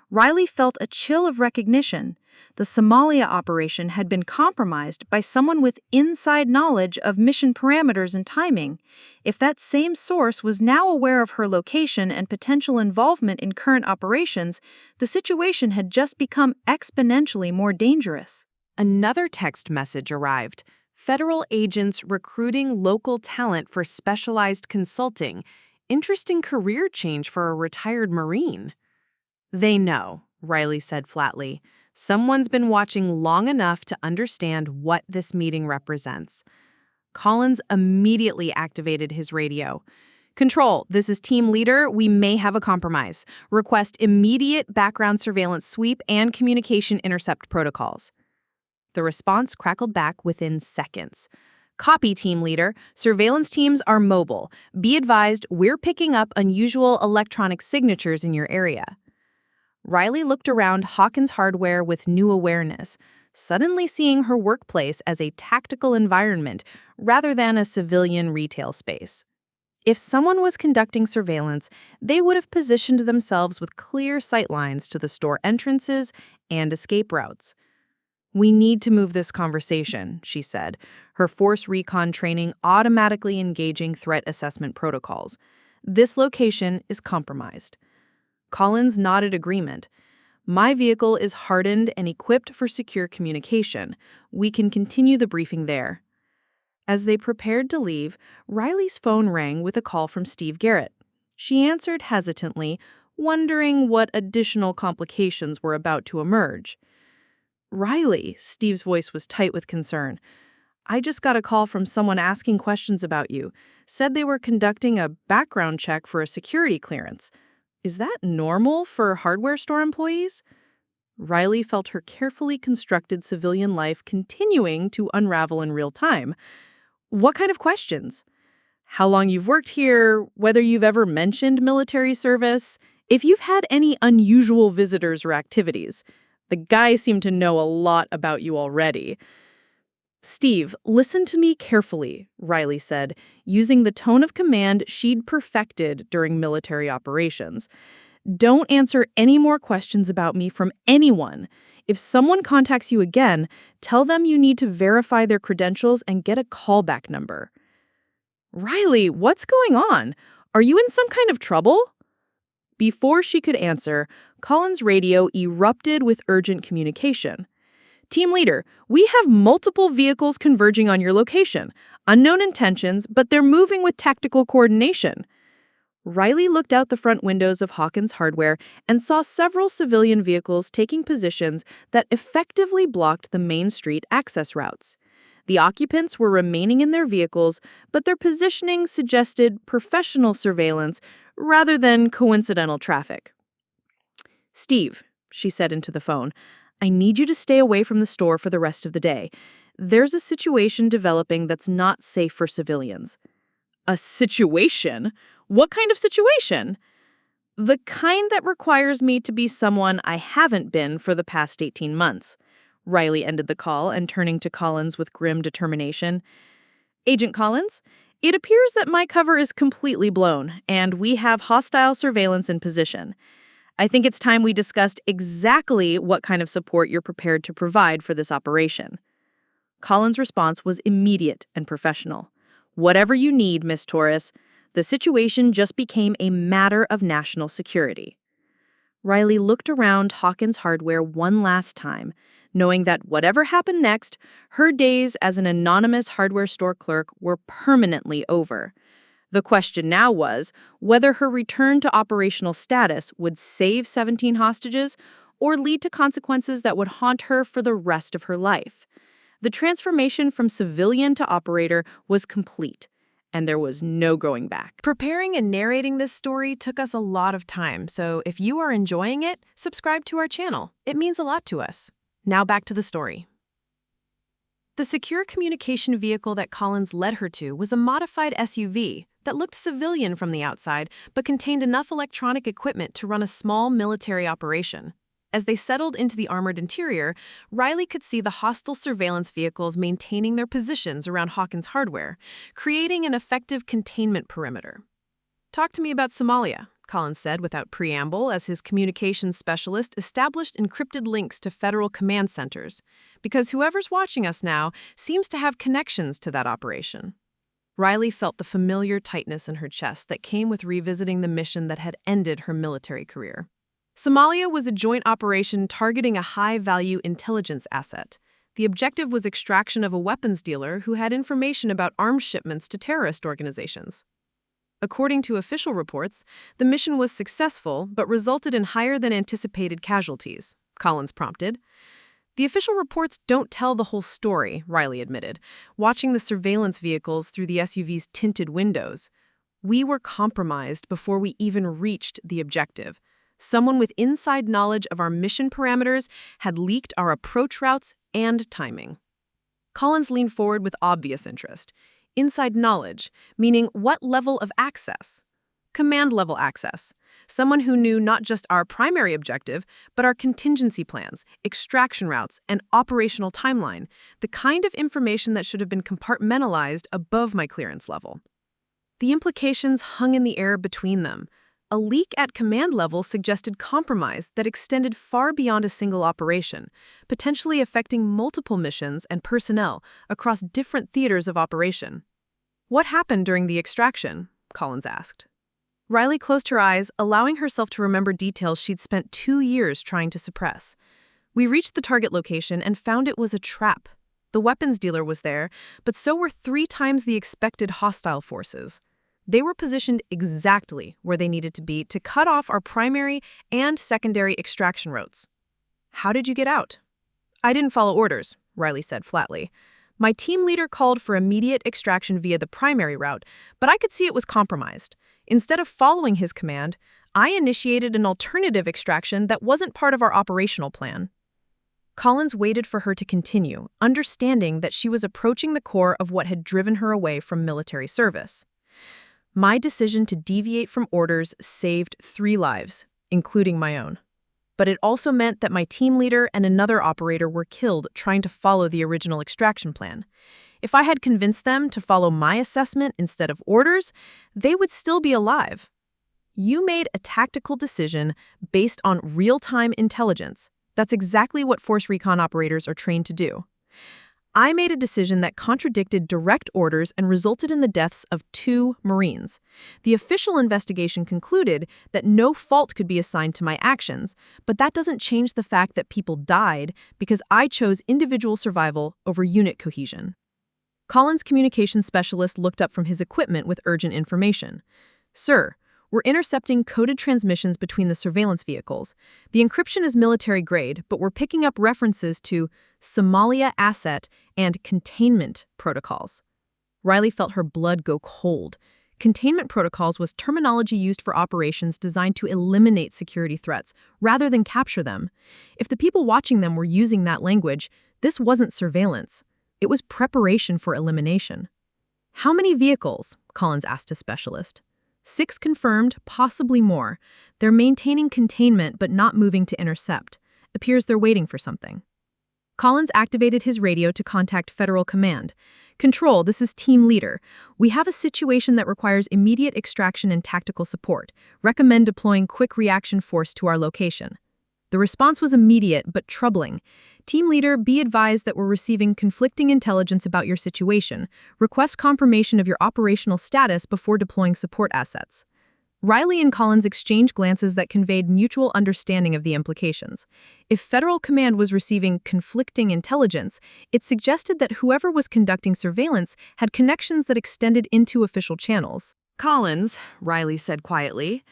Speaker 4: Riley felt a chill of recognition. The Somalia operation had been compromised by someone with inside knowledge of mission parameters and timing. If that same source was now aware of her location and potential involvement in current operations, the situation had just become exponentially more dangerous.
Speaker 1: Another text message arrived. Federal agents recruiting local talent for specialized consulting. Interesting career change for a retired Marine. "They know," Riley said flatly. "Someone's been watching long enough to understand what this meeting represents." Collins immediately activated his radio. "Control, this is Team Leader. We may have a compromise. Request immediate background surveillance sweep and communication intercept protocols." The response crackled back within seconds. "Copy, Team Leader. Surveillance teams are mobile. Be advised, we're picking up unusual electronic signatures in your area." Riley looked around Hawkins Hardware with new awareness, suddenly seeing her workplace as a tactical environment rather than a civilian retail space. If someone was conducting surveillance, they would have positioned themselves with clear sightlines to the store entrances and escape routes. "We need to move this conversation," she said, her Force Recon training automatically engaging threat assessment protocols. "This location is compromised." Collins nodded agreement. "My vehicle is hardened and equipped for secure communication. We can continue the briefing there." As they prepared to leave, Riley's phone rang with a call from Steve Garrett. She answered hesitantly, wondering what additional complications were about to emerge. "Riley," Steve's voice was tight with concern. "I just got a call from someone asking questions about you. Said they were conducting a background check for a security clearance. Is that normal for hardware store employees?" Riley felt her carefully constructed civilian life continuing to unravel in real time. "What kind of questions?" "How long you've worked here, whether you've ever mentioned military service, if you've had any unusual visitors or activities. The guy seemed to know a lot about you already." "Steve, listen to me carefully," Riley said, using the tone of command she'd perfected during military operations. "Don't answer any more questions about me from anyone. If someone contacts you again, tell them you need to verify their credentials and get a callback number." "Riley, what's going on? Are you in some kind of trouble?"
Speaker 3: Before she could answer, Collins' radio erupted with urgent communication. Team leader, we have multiple vehicles converging on your location. Unknown intentions, but they're moving with tactical coordination. Riley looked out the front windows of Hawkins Hardware and saw several civilian vehicles taking positions that effectively blocked the main street access routes. The occupants were remaining in their vehicles, but their positioning suggested professional surveillance rather than coincidental traffic. "Steve," she said into the phone, "I need you to stay away from the store for the rest of the day. There's a situation developing that's not safe for civilians." "A situation? What kind of situation?" "The kind that requires me to be someone I haven't been for the past 18 months. Riley ended the call and turning to Collins with grim determination. "Agent Collins, it appears that my cover is completely blown, and we have hostile surveillance in position. I think it's time we discussed exactly what kind of support you're prepared to provide for this operation." Collins' response was immediate and professional. "Whatever you need, Miss Torres. The situation just became a matter of national security." Riley looked around Hawkins Hardware one last time, knowing that whatever happened next, her days as an anonymous hardware store clerk were permanently over. The question now was whether her return to operational status would save 17 hostages or lead to consequences that would haunt her for the rest of her life. The transformation from civilian to operator was complete, and there was no going back.
Speaker 2: Preparing and narrating this story took us a lot of time, so if you are enjoying it, subscribe to our channel. It means a lot to us. Now back to the story. The secure communication vehicle that Collins led her to was a modified SUV that looked civilian from the outside but contained enough electronic equipment to run a small military operation. As they settled into the armored interior, Riley could see the hostile surveillance vehicles maintaining their positions around Hawkins Hardware, creating an effective containment perimeter. "Talk to me about Somalia," Collins said without preamble as his communications specialist established encrypted links to federal command centers, because whoever's watching us now seems to have connections to that operation. Riley felt the familiar tightness in her chest that came with revisiting the mission that had ended her military career. Somalia was a joint operation targeting a high-value intelligence asset. The objective was extraction of a weapons dealer who had information about arms shipments to terrorist organizations. According to official reports, the mission was successful but resulted in higher-than-anticipated casualties, Collins prompted. "The official reports don't tell the whole story," Riley admitted, watching the surveillance vehicles through the SUV's tinted windows. "We were compromised before we even reached the objective. Someone with inside knowledge of our mission parameters had leaked our approach routes and timing." Collins leaned forward with obvious interest. Inside knowledge, meaning what level of access? Command level access. Someone who knew not just our primary objective, but our contingency plans, extraction routes, and operational timeline, the kind of information that should have been compartmentalized above my clearance level. The implications hung in the air between them. A leak at command level suggested compromise that extended far beyond a single operation, potentially affecting multiple missions and personnel across different theaters of operation. "What happened during the extraction?" Collins asked. Riley closed her eyes, allowing herself to remember details she'd spent 2 years trying to suppress. "We reached the target location and found it was a trap. The weapons dealer was there, but so were 3 times the expected hostile forces. They were positioned exactly where they needed to be to cut off our primary and secondary extraction routes." "How did you get out?" "I didn't follow orders," Riley said flatly. "My team leader called for immediate extraction via the primary route, but I could see it was compromised. Instead of following his command, I initiated an alternative extraction that wasn't part of our operational plan." Collins waited for her to continue, understanding that she was approaching the core of what had driven her away from military service. "My decision to deviate from orders saved 3 lives, including my own. But it also meant that my team leader and another operator were killed trying to follow the original extraction plan. If I had convinced them to follow my assessment instead of orders, they would still be alive. You made a tactical decision based on real-time intelligence. That's exactly what Force Recon operators are trained to do.
Speaker 4: I made a decision that contradicted direct orders and resulted in the deaths of 2 Marines. The official investigation concluded that no fault could be assigned to my actions, but that doesn't change the fact that people died because I chose individual survival over unit cohesion. Collins' communications specialist looked up from his equipment with urgent information. Sir, we're intercepting coded transmissions between the surveillance vehicles. The encryption is military grade, but we're picking up references to Somalia asset and containment protocols. Riley felt her blood go cold. Containment protocols was terminology used for operations designed to eliminate security threats rather than capture them. If the people watching them were using that language, this wasn't surveillance. It was preparation for elimination. How many vehicles? Collins asked his specialist. 6 confirmed, possibly more. They're maintaining containment but not moving to intercept. Appears they're waiting for something. Collins activated his radio to contact Federal Command. Control, this is Team Leader. We have a situation that requires immediate extraction and tactical support. Recommend deploying quick reaction force to our location. The response was immediate but troubling. Team Leader, be advised that we're receiving conflicting intelligence about your situation. Request confirmation of your operational status before deploying support assets. Riley and Collins exchanged glances that conveyed mutual understanding of the implications. If Federal Command was receiving conflicting intelligence, it suggested that whoever was conducting surveillance had connections that extended into official channels.
Speaker 1: Collins, Riley said quietly,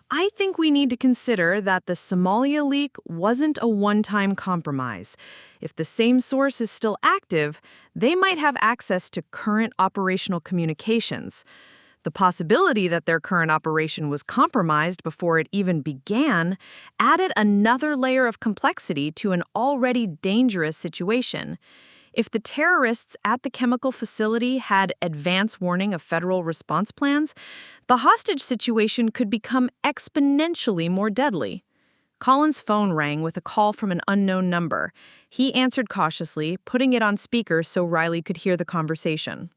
Speaker 1: I think we need to consider that the Somalia leak wasn't a one-time compromise. If the same source is still active, they might have access to current operational communications. The possibility that their current operation was compromised before it even began added another layer of complexity to an already dangerous situation. If the terrorists at the chemical facility had advance warning of federal response plans, the hostage situation could become exponentially more deadly. Collins' phone rang with a call from an unknown number. He answered cautiously, putting it on speaker so Riley could hear the conversation.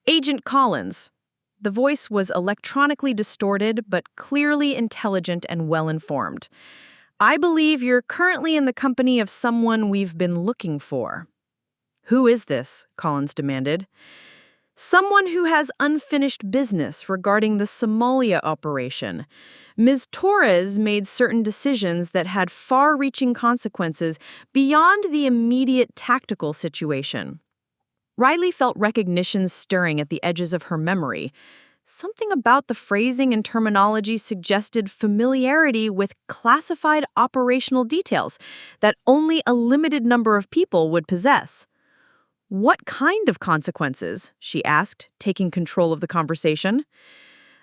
Speaker 1: Agent Collins. The voice was electronically distorted, but clearly intelligent and well-informed. I believe you're currently in the company of someone we've been looking for. Who is this? Collins demanded. Someone who has unfinished business regarding the Somalia operation. Ms. Torres made certain decisions that had far-reaching consequences beyond the immediate tactical situation. Riley felt recognition stirring at the edges of her memory. Something about the phrasing and terminology suggested familiarity with classified operational details that only a limited number of people would possess. What kind of consequences? She asked, taking control of the conversation.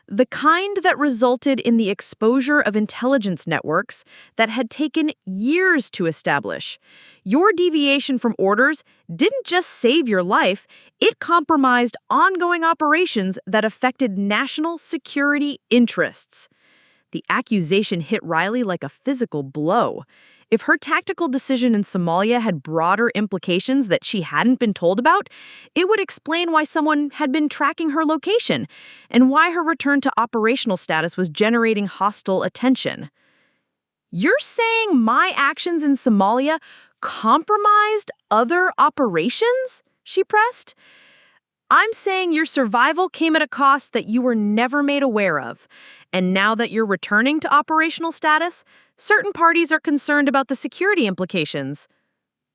Speaker 1: The kind that resulted in the exposure of intelligence networks that had taken years to establish. Your deviation from orders didn't just save your life, it compromised ongoing operations that affected national security interests. The accusation hit Riley like a physical blow. If her tactical decision in Somalia had broader implications that she hadn't been told about, it would explain why someone had been tracking her location and why her return to operational status was generating hostile attention. You're saying my actions in Somalia compromised other operations? She pressed. I'm saying your survival came at a cost that you were never made aware of. And now that you're returning to operational status, certain parties are concerned about the security implications.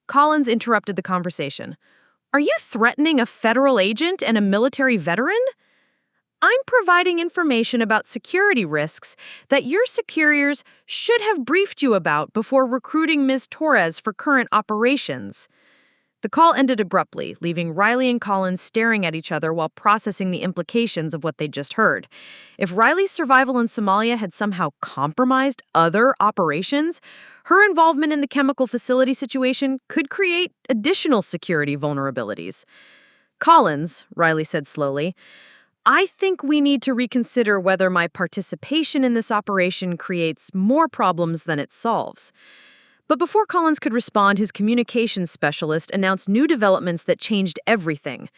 Speaker 1: Collins interrupted the conversation. Are you threatening a federal agent and a military veteran? I'm providing information about security risks that your superiors should have briefed you about before recruiting Ms. Torres for current operations. The call ended abruptly, leaving Riley and Collins staring at each other while processing the implications of what they'd just heard. If Riley's survival in Somalia had somehow compromised other operations, her involvement in the chemical facility situation could create additional security vulnerabilities. Collins, Riley said slowly, I think we need to reconsider whether my participation in this operation creates more problems than it solves. But before Collins could respond, his communications specialist announced new developments that changed everything.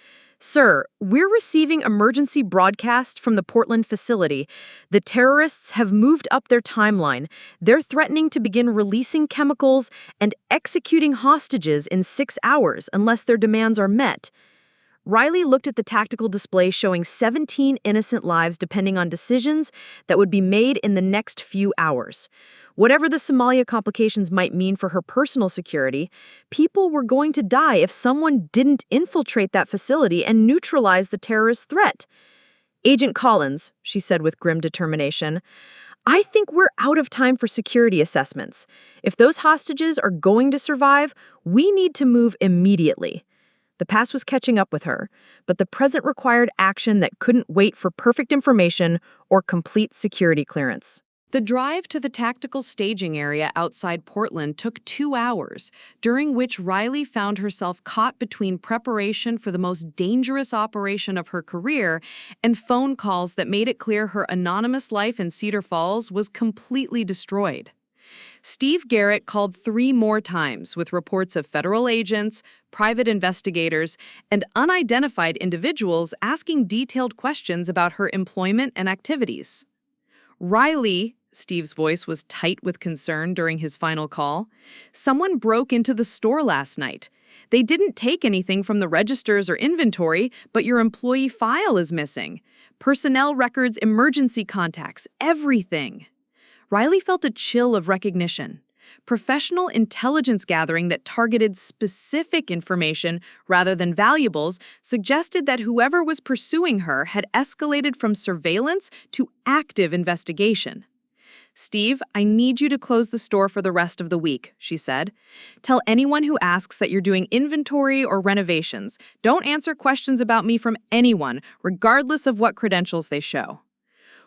Speaker 3: Sir, we're receiving emergency broadcast from the Portland facility. The terrorists have moved up their timeline. They're threatening to begin releasing chemicals and executing hostages in 6 hours unless their demands are met. Riley looked at the tactical display showing 17 innocent lives depending on decisions that would be made in the next few hours. Whatever the Somalia complications might mean for her personal security, people were going to die if someone didn't infiltrate that facility and neutralize the terrorist threat. Agent Collins, she said with grim determination, I think we're out of time for security assessments. If those hostages are going to survive, we need to move immediately. The past was catching up with her, but the present required action that couldn't wait for perfect information or complete security clearance.
Speaker 1: The drive to the tactical staging area outside Portland took 2 hours, during which Riley found herself caught between preparation for the most dangerous operation of her career and phone calls that made it clear her anonymous life in Cedar Falls was completely destroyed. Steve Garrett called 3 more times with reports of federal agents, private investigators, and unidentified individuals asking detailed questions about her employment and activities. Riley, Steve's voice was tight with concern during his final call. Someone broke into the store last night. They didn't take anything from the registers or inventory, but your employee file is missing. Personnel records, emergency contacts, everything. Riley felt a chill of recognition. Professional intelligence gathering that targeted specific information rather than valuables suggested that whoever was pursuing her had escalated from surveillance to active investigation. Steve, I need you to close the store for the rest of the week, she said. Tell anyone who asks that you're doing inventory or renovations. Don't answer questions about me from anyone, regardless of what credentials they show.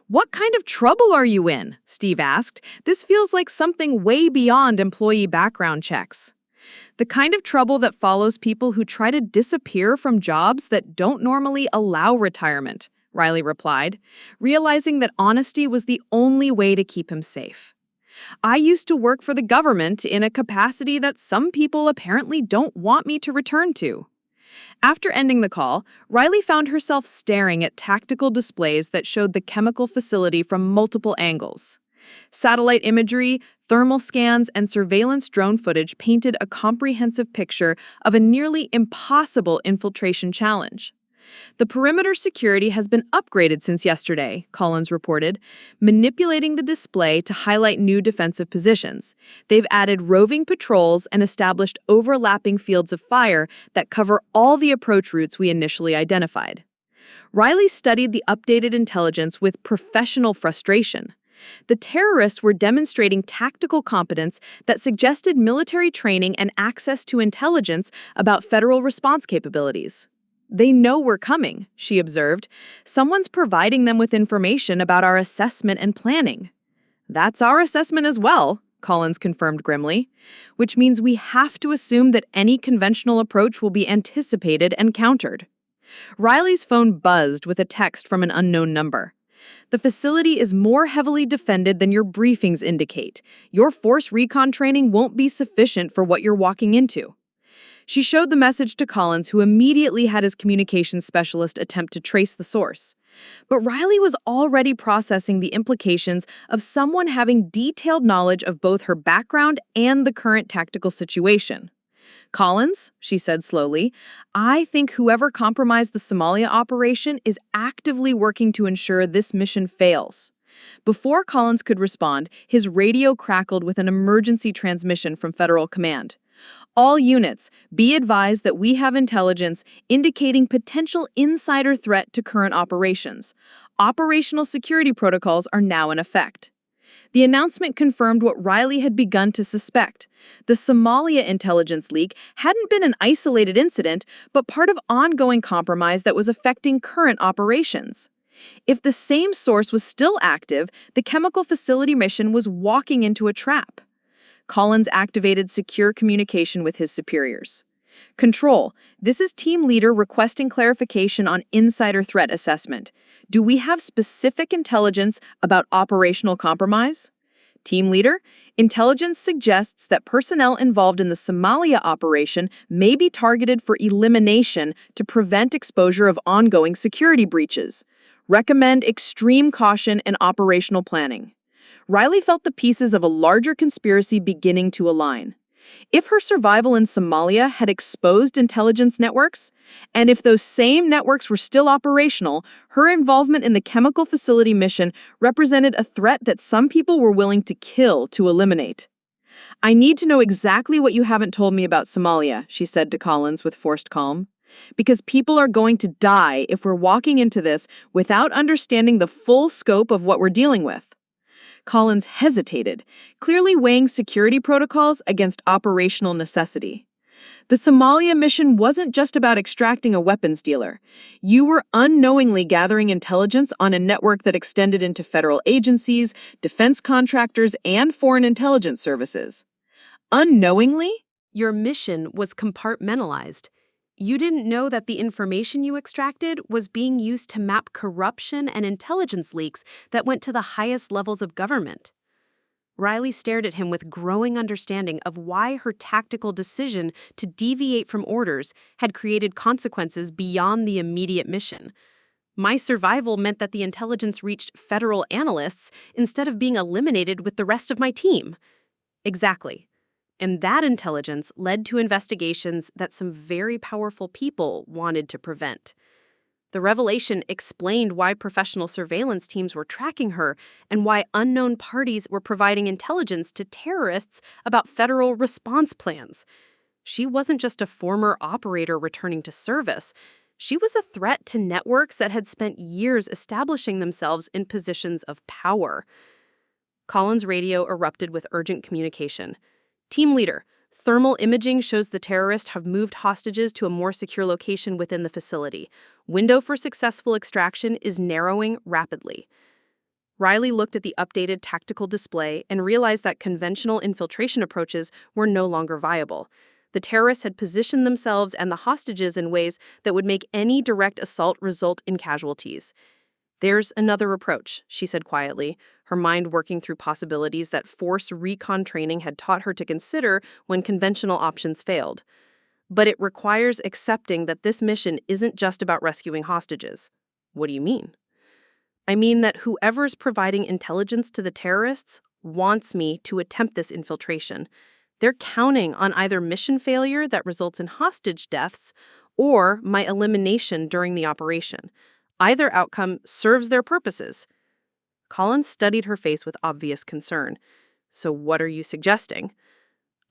Speaker 1: What kind of trouble are you in? Steve asked. This feels like something way beyond employee background checks. The kind of trouble that follows people who try to disappear from jobs that don't normally allow retirement, Riley replied, realizing that honesty was the only way to keep him safe. I used to work for the government in a capacity that some people apparently don't want me to return to. After ending the call, Riley found herself staring at tactical displays that showed the chemical facility from multiple angles. Satellite imagery, thermal scans, and surveillance drone footage painted a comprehensive picture of a nearly impossible infiltration challenge. The perimeter security has been upgraded since yesterday, Collins reported, manipulating the display to highlight new defensive positions. They've added roving patrols and established overlapping fields of fire that cover all the approach routes we initially identified. Riley studied the updated intelligence with professional frustration. The terrorists were demonstrating tactical competence that suggested military training and access to intelligence about federal response capabilities. They know we're coming, she observed. Someone's providing them with information about our assessment and planning. That's our assessment as well, Collins confirmed grimly, which means we have to assume that any conventional approach will be anticipated and countered. Riley's phone buzzed with a text from an unknown number. The facility is more heavily defended than your briefings indicate. Your force recon training won't be sufficient for what you're walking into. She showed the message to Collins, who immediately had his communications specialist attempt to trace the source. But Riley was already processing the implications of someone having detailed knowledge of both her background and the current tactical situation. Collins, she said slowly, I think whoever compromised the Somalia operation is actively working to ensure this mission fails. Before Collins could respond, his radio crackled with an emergency transmission from Federal Command. All units, be advised that we have intelligence indicating potential insider threat to current operations. Operational security protocols are now in effect. The announcement confirmed what Riley had begun to suspect. The Somalia intelligence leak hadn't been an isolated incident, but part of ongoing compromise that was affecting current operations. If the same source was still active, the chemical facility mission was walking into a trap. Collins activated secure communication with his superiors. Control, this is team leader requesting clarification on insider threat assessment. Do we have specific intelligence about operational compromise?
Speaker 5: Team leader, intelligence suggests that personnel involved in the Somalia operation may be targeted for elimination to prevent exposure of ongoing security breaches. Recommend extreme caution and operational planning. Riley felt the pieces of a larger conspiracy beginning to align. If her survival in Somalia had exposed intelligence networks, and if those same networks were still operational, her involvement in the chemical facility mission represented a threat that some people were willing to kill to eliminate. "I need to know exactly what you haven't told me about Somalia," she said to Collins with forced calm. "Because people are going to die if we're walking into this without understanding the full scope of what we're dealing with." Collins hesitated, clearly weighing security protocols against operational necessity. The Somalia mission wasn't just about extracting a weapons dealer. You were unknowingly gathering intelligence on a network that extended into federal agencies, defense contractors, and foreign intelligence services. Unknowingly?
Speaker 1: Your mission was compartmentalized. You didn't know that the information you extracted was being used to map corruption and intelligence leaks that went to the highest levels of government. Riley stared at him with growing understanding of why her tactical decision to deviate from orders had created consequences beyond the immediate mission. My survival meant that the intelligence reached federal analysts instead of being eliminated with the rest of my team. Exactly. And that intelligence led to investigations that some very powerful people wanted to prevent. The revelation explained why professional surveillance teams were tracking her and why unknown parties were providing intelligence to terrorists about federal response plans. She wasn't just a former operator returning to service. She was a threat to networks that had spent years establishing themselves in positions of power. Collins' radio erupted with urgent communication. "Team leader, thermal imaging shows the terrorists have moved hostages to a more secure location within the facility. Window for successful extraction is narrowing rapidly." Riley looked at the updated tactical display and realized that conventional infiltration approaches were no longer viable. The terrorists had positioned themselves and the hostages in ways that would make any direct assault result in casualties. "There's another approach," she said quietly, her mind working through possibilities that force recon training had taught her to consider when conventional options failed. "But it requires accepting that this mission isn't just about rescuing hostages." "What do you mean?" "I mean that whoever's providing intelligence to the terrorists wants me to attempt this infiltration. They're counting on either mission failure that results in hostage deaths or my elimination during the operation. Either outcome serves their purposes." Collins studied her face with obvious concern. "So what are you suggesting?"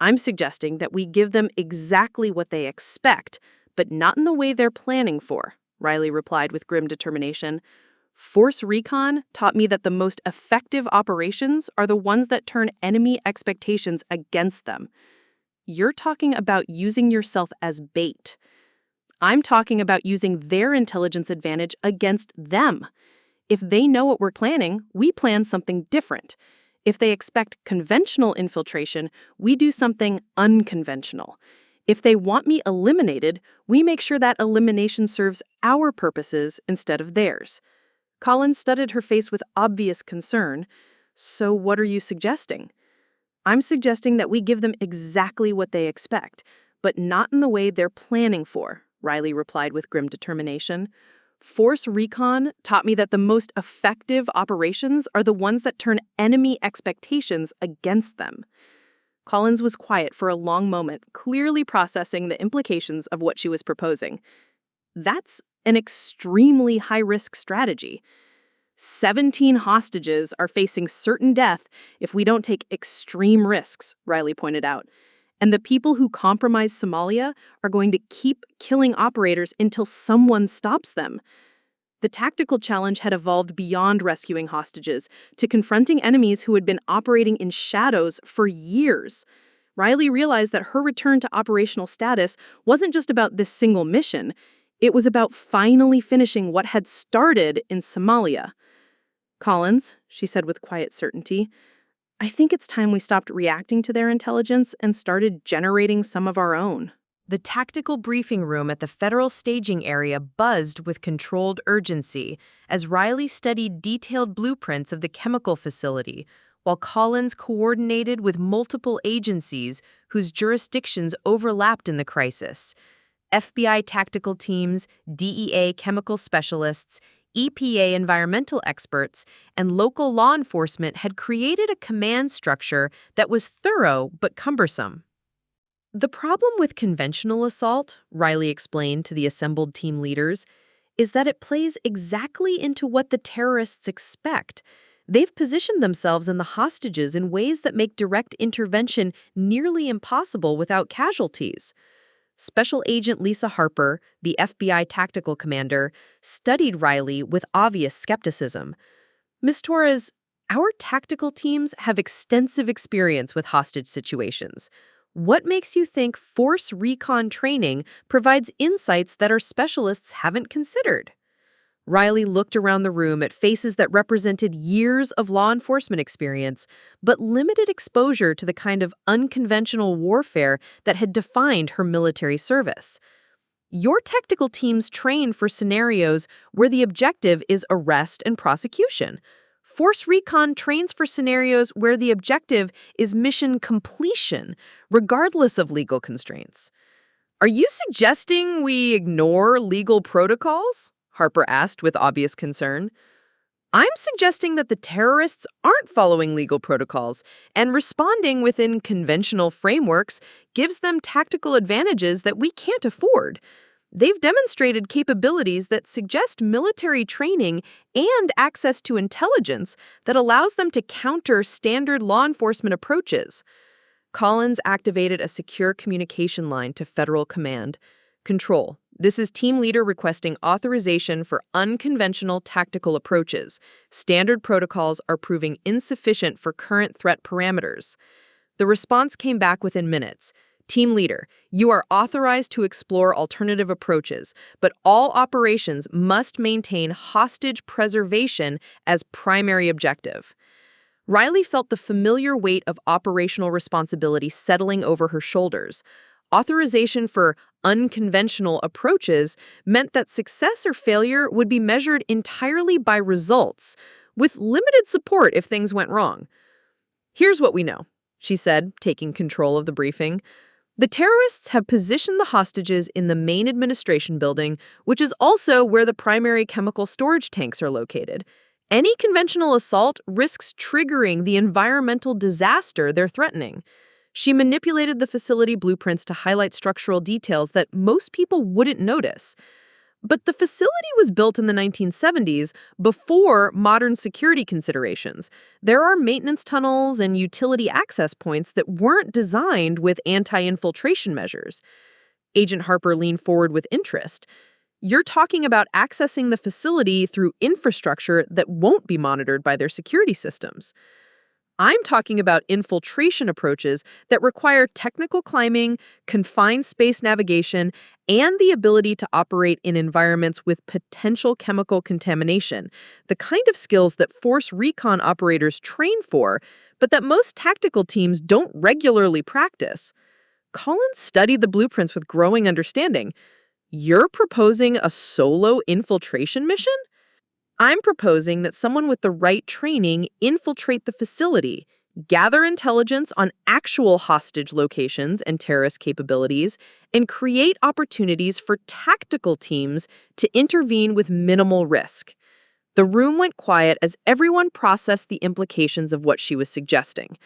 Speaker 1: "I'm suggesting that we give them exactly what they expect, but not in the way they're planning for," Riley replied with grim determination. "Force Recon taught me that the most effective operations are the ones that turn enemy expectations against them. You're talking about using yourself as bait. I'm talking about using their intelligence advantage against them. If they know what we're planning, we plan something different. If they expect conventional infiltration, we do something unconventional. If they want me eliminated, we make sure that elimination serves our purposes instead of theirs." Collins studied her face with obvious concern. "So what are you suggesting?" "I'm suggesting that we give them exactly what they expect, but not in the way they're planning for," Riley replied with grim determination. "Force Recon taught me that the most effective operations are the ones that turn enemy expectations against them." Collins was quiet for a long moment, clearly processing the implications of what she was proposing. That's an extremely high-risk strategy. 17 hostages are facing certain death if we don't take extreme risks, Riley pointed out. And the people who compromise Somalia are going to keep killing operators until someone stops them. The tactical challenge had evolved beyond rescuing hostages to confronting enemies who had been operating in shadows for years. Riley realized that her return to operational status wasn't just about this single mission. It was about finally finishing what had started in Somalia. "Collins," she said with quiet certainty, "I think it's time we stopped reacting to their intelligence and started generating some of our own."
Speaker 2: The tactical briefing room at the federal staging area buzzed with controlled urgency as Riley studied detailed blueprints of the chemical facility,
Speaker 1: while Collins coordinated with multiple agencies whose jurisdictions overlapped in the crisis. FBI tactical teams, DEA chemical specialists, EPA environmental experts, and local law enforcement had created a command structure that was thorough but cumbersome. The problem with conventional assault, Riley explained to the assembled team leaders, is that it plays exactly into what the terrorists expect. They've positioned themselves and the hostages in ways that make direct intervention nearly impossible without casualties. Special Agent Lisa Harper, the FBI tactical commander, studied Riley with obvious skepticism. Ms. Torres, our tactical teams have extensive experience with hostage situations. What makes you think force recon training provides insights that our specialists haven't considered? Riley looked around the room at faces that represented years of law enforcement experience, but limited exposure to the kind of unconventional warfare that had defined her military service. Your tactical teams train for scenarios where the objective is arrest and prosecution. Force Recon trains for scenarios where the objective is mission completion, regardless of legal constraints. Are you suggesting we ignore legal protocols? Harper asked with obvious concern. I'm suggesting that the terrorists aren't following legal protocols, and responding within conventional frameworks gives them tactical advantages that we can't afford. They've demonstrated capabilities that suggest military training and access to intelligence that allows them to counter standard law enforcement approaches. Collins activated a secure communication line to Federal Command. Control. This is team leader requesting authorization for unconventional tactical approaches. Standard protocols are proving insufficient for current threat parameters. The response came back within minutes. Team leader, you are authorized to explore alternative approaches, but all operations must maintain hostage preservation as primary objective. Riley felt the familiar weight of operational responsibility settling over her shoulders. Authorization for unconventional approaches meant that success or failure would be measured entirely by results, with limited support if things went wrong. Here's what we know, she said, taking control of the briefing. The terrorists have positioned the hostages in the main administration building, which is also where the primary chemical storage tanks are located. Any conventional assault risks triggering the environmental disaster they're threatening. She manipulated the facility blueprints to highlight structural details that most people wouldn't notice. But the facility was built in the 1970s, before modern security considerations. There are maintenance tunnels and utility access points that weren't designed with anti-infiltration measures. Agent Harper leaned forward with interest. You're talking about accessing the facility through infrastructure that won't be monitored by their security systems. I'm talking about infiltration approaches that require technical climbing, confined space navigation, and the ability to operate in environments with potential chemical contamination, the kind of skills that force recon operators train for, but that most tactical teams don't regularly practice. Collins studied the blueprints with growing understanding. You're proposing a solo infiltration mission? I'm proposing that someone with the right training infiltrate the facility, gather intelligence on actual hostage locations and terrorist capabilities, and create opportunities for tactical teams to intervene with minimal risk. The room went quiet as everyone processed the implications of what she was suggesting.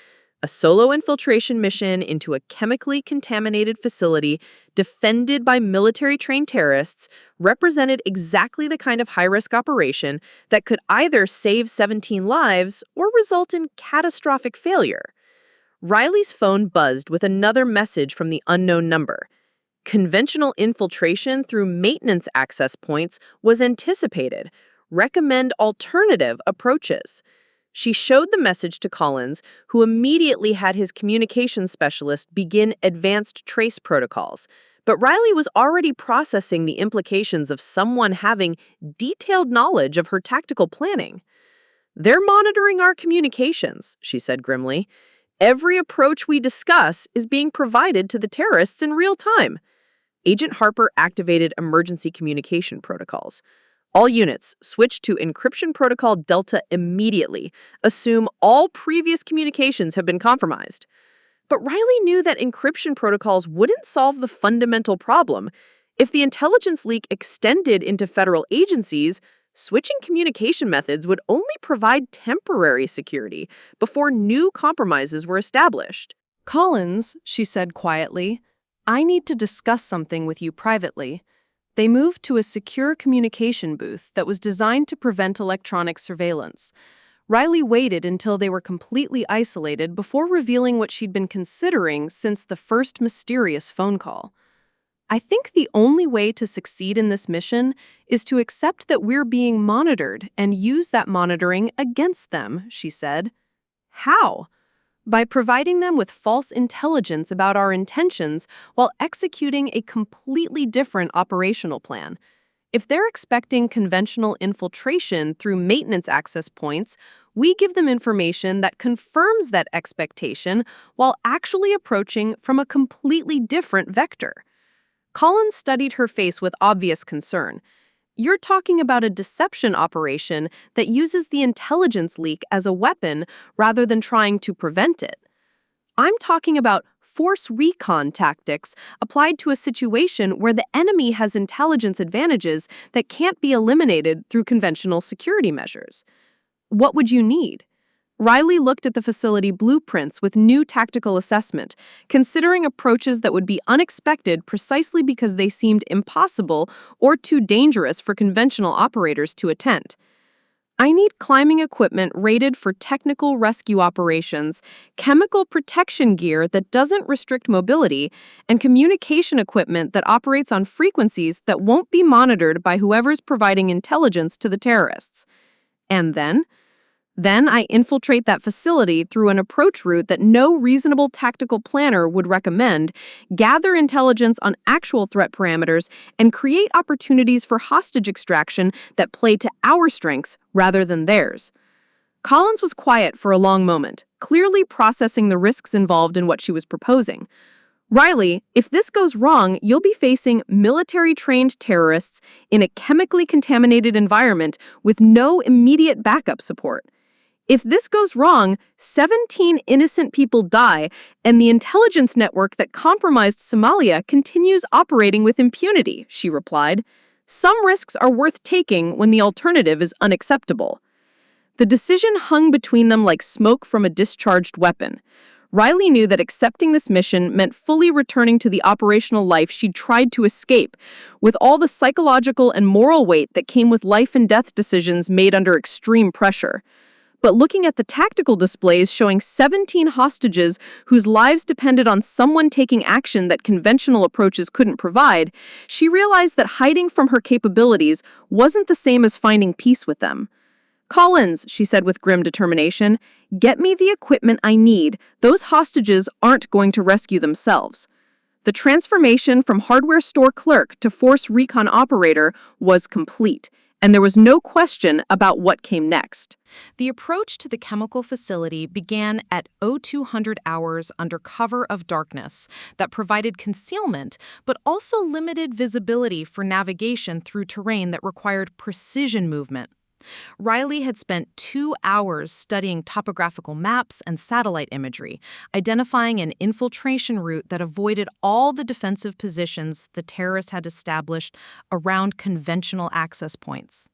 Speaker 1: A solo infiltration mission into a chemically contaminated facility defended by military-trained terrorists represented exactly the kind of high-risk operation that could either save 17 lives or result in catastrophic failure. Riley's phone buzzed with another message from the unknown number. Conventional infiltration through maintenance access points was anticipated. Recommend alternative approaches. She showed the message to Collins, who immediately had his communications specialist begin advanced trace protocols. But Riley was already processing the implications of someone having detailed knowledge of her tactical planning. They're monitoring our communications, she said grimly. Every approach we discuss is being provided to the terrorists in real time. Agent Harper activated emergency communication protocols.
Speaker 5: All units, switch to encryption protocol Delta immediately. Assume all previous communications have been compromised. But Riley knew that encryption protocols wouldn't solve the fundamental problem. If the intelligence leak extended into federal agencies, switching communication methods would only provide temporary security before new compromises were established.
Speaker 1: Collins, she said quietly, I need to discuss something with you privately. They moved to a secure communication booth that was designed to prevent electronic surveillance. Riley waited until they were completely isolated before revealing what she'd been considering since the first mysterious phone call. I think the only way to succeed in this mission is to accept that we're being monitored and use that monitoring against them, she said. How? By providing them with false intelligence about our intentions while executing a completely different operational plan. If they're expecting conventional infiltration through maintenance access points, we give them information that confirms that expectation while actually approaching from a completely different vector. Collins studied her face with obvious concern. You're talking about a deception operation that uses the intelligence leak as a weapon rather than trying to prevent it. I'm talking about force recon tactics applied to a situation where the enemy has intelligence advantages that can't be eliminated through conventional security measures. What would you need? Riley looked at the facility blueprints with new tactical assessment, considering approaches that would be unexpected precisely because they seemed impossible or too dangerous for conventional operators to attempt. I need climbing equipment rated for technical rescue operations, chemical protection gear that doesn't restrict mobility, and communication equipment that operates on frequencies that won't be monitored by whoever's providing intelligence to the terrorists. And then I infiltrate that facility through an approach route that no reasonable tactical planner would recommend, gather intelligence on actual threat parameters, and create opportunities for hostage extraction that play to our strengths rather than theirs. Collins was quiet for a long moment, clearly processing the risks involved in what she was proposing. Riley, if this goes wrong, you'll be facing military-trained terrorists in a chemically contaminated environment with no immediate backup support. If this goes wrong, 17 innocent people die, and the intelligence network that compromised Somalia continues operating with impunity, she replied. Some risks are worth taking when the alternative is unacceptable. The decision hung between them like smoke from a discharged weapon. Riley knew that accepting this mission meant fully returning to the operational life she'd tried to escape, with all the psychological and moral weight that came with life and death decisions made under extreme pressure. But looking at the tactical displays showing 17 hostages whose lives depended on someone taking action that conventional approaches couldn't provide, she realized that hiding from her capabilities wasn't the same as finding peace with them. Collins, she said with grim determination, get me the equipment I need. Those hostages aren't going to rescue themselves. The transformation from hardware store clerk to force recon operator was complete, and there was no question about what came next.
Speaker 2: The approach to the chemical facility began at 0200 hours under cover of darkness that provided concealment but also limited visibility for navigation through terrain that required precision movement. Riley had spent 2 hours studying topographical maps and satellite imagery, identifying an infiltration route that avoided all the defensive positions the terrorists had established around conventional access points.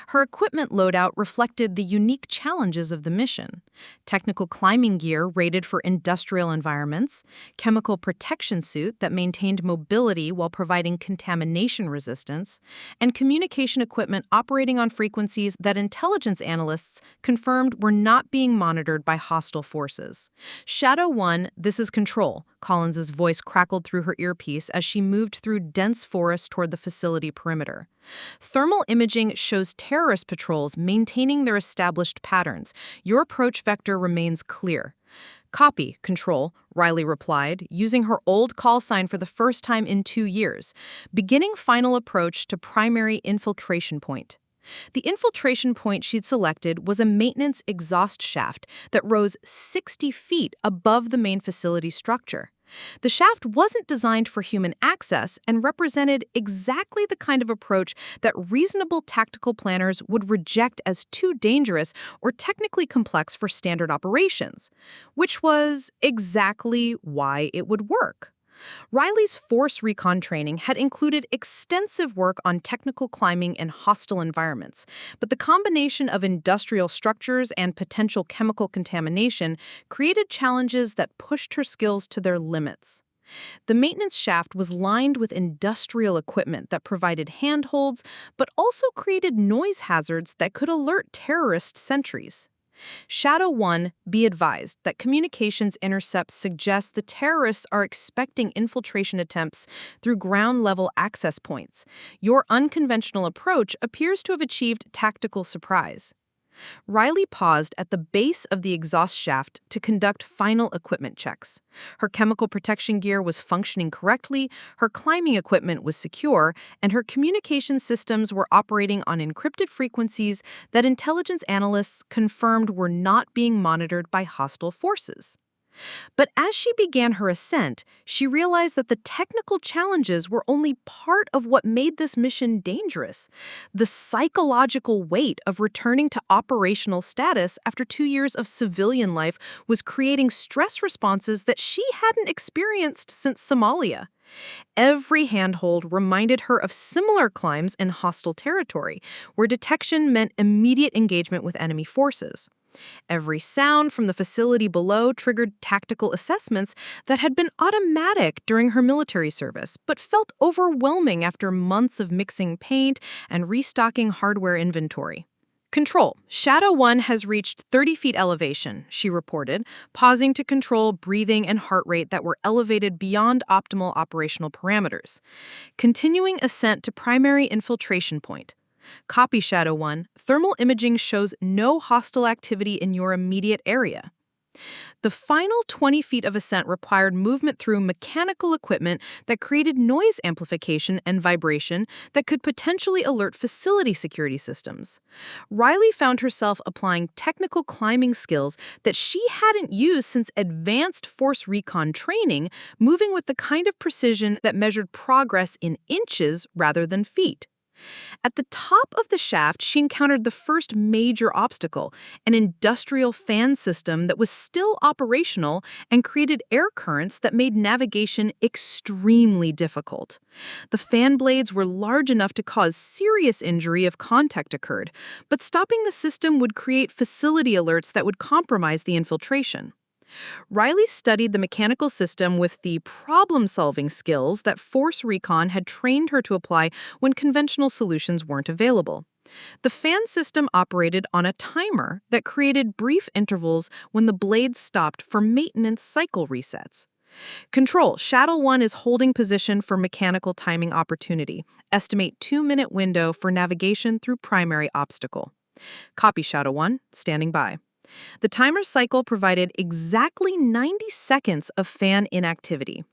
Speaker 2: Her equipment loadout reflected the unique challenges of the mission: technical climbing gear rated for industrial environments, chemical protection suit that maintained mobility while providing contamination resistance, and communication equipment operating on frequencies that intelligence analysts confirmed were not being monitored by hostile forces. Shadow 1, this is Control, Collins's voice crackled through her earpiece as she moved through dense forest toward the facility perimeter. Thermal imaging shows terrorist patrols maintaining their established patterns. Your approach vector remains clear. Copy, Control, Riley replied, using her old call sign for the first time in 2 years. Beginning final approach to primary infiltration point. The infiltration point she'd selected was a maintenance exhaust shaft that rose 60 feet above the main facility structure. The shaft wasn't designed for human access and represented exactly the kind of approach that reasonable tactical planners would reject as too dangerous or technically complex for standard operations, which was exactly why it would work. Riley's force recon training had included extensive work on technical climbing in hostile environments, but the combination of industrial structures and potential chemical contamination created challenges that pushed her skills to their limits. The maintenance shaft was lined with industrial equipment that provided handholds, but also created noise hazards that could alert terrorist sentries. Shadow 1, be advised that communications intercepts suggest the terrorists are expecting infiltration attempts through ground-level access points. Your unconventional approach appears to have achieved tactical surprise. Riley paused at the base of the exhaust shaft to conduct final equipment checks. Her chemical protection gear was functioning correctly, her climbing equipment was secure, and her communication systems were operating on encrypted frequencies that intelligence analysts confirmed were not being monitored by hostile forces. But as she began her ascent, she realized that the technical challenges were only part of what made this mission dangerous. The psychological weight of returning to operational status after 2 years of civilian life was creating stress responses that she hadn't experienced since Somalia. Every handhold reminded her of similar climbs in hostile territory, where detection meant immediate engagement with enemy forces. Every sound from the facility below triggered tactical assessments that had been automatic during her military service, but felt overwhelming after months of mixing paint and restocking hardware inventory. Control. Shadow 1 has reached 30 feet elevation, she reported, pausing to control breathing and heart rate that were elevated beyond optimal operational parameters. Continuing ascent to primary infiltration point. Copy Shadow 1. Thermal imaging shows no hostile activity in your immediate area. The final 20 feet of ascent required movement through mechanical equipment that created noise amplification and vibration that could potentially alert facility security systems. Riley found herself applying technical climbing skills that she hadn't used since advanced force recon training, moving with the kind of precision that measured progress in inches rather than feet. At the top of the shaft, she encountered the first major obstacle, an industrial fan system that was still operational and created air currents that made navigation extremely difficult. The fan blades were large enough to cause serious injury if contact occurred, but stopping the system would create facility alerts that would compromise the infiltration. Riley studied the mechanical system with the problem-solving skills that Force Recon had trained her to apply when conventional solutions weren't available. The fan system operated on a timer that created brief intervals when the blades stopped for maintenance cycle resets. Control. Shadow 1 is holding position for mechanical timing opportunity. Estimate 2-minute window for navigation through primary obstacle. Copy Shadow 1, standing by. The timer cycle provided exactly 90 seconds of fan inactivity.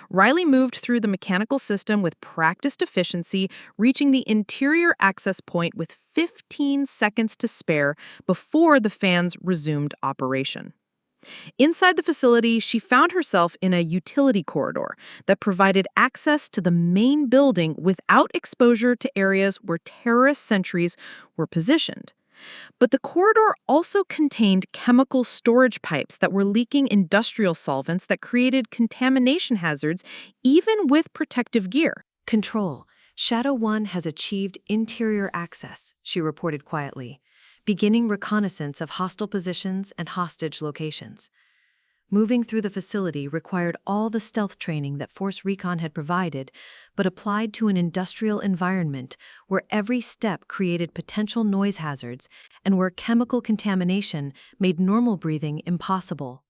Speaker 2: Riley moved through the mechanical system with practiced efficiency, reaching the interior access point with 15 seconds to spare before the fans resumed operation. Inside the facility, she found herself in a utility corridor that provided access to the main building without exposure to areas where terrorist sentries were positioned. But the corridor also contained chemical storage pipes that were leaking industrial solvents that created contamination hazards even with protective gear.
Speaker 1: Control. Shadow 1 has achieved interior access, she reported quietly, beginning reconnaissance of hostile positions and hostage locations. Moving through the facility required all the stealth training that Force Recon had provided, but applied to an industrial environment where every step created potential noise hazards and where chemical contamination made normal breathing impossible.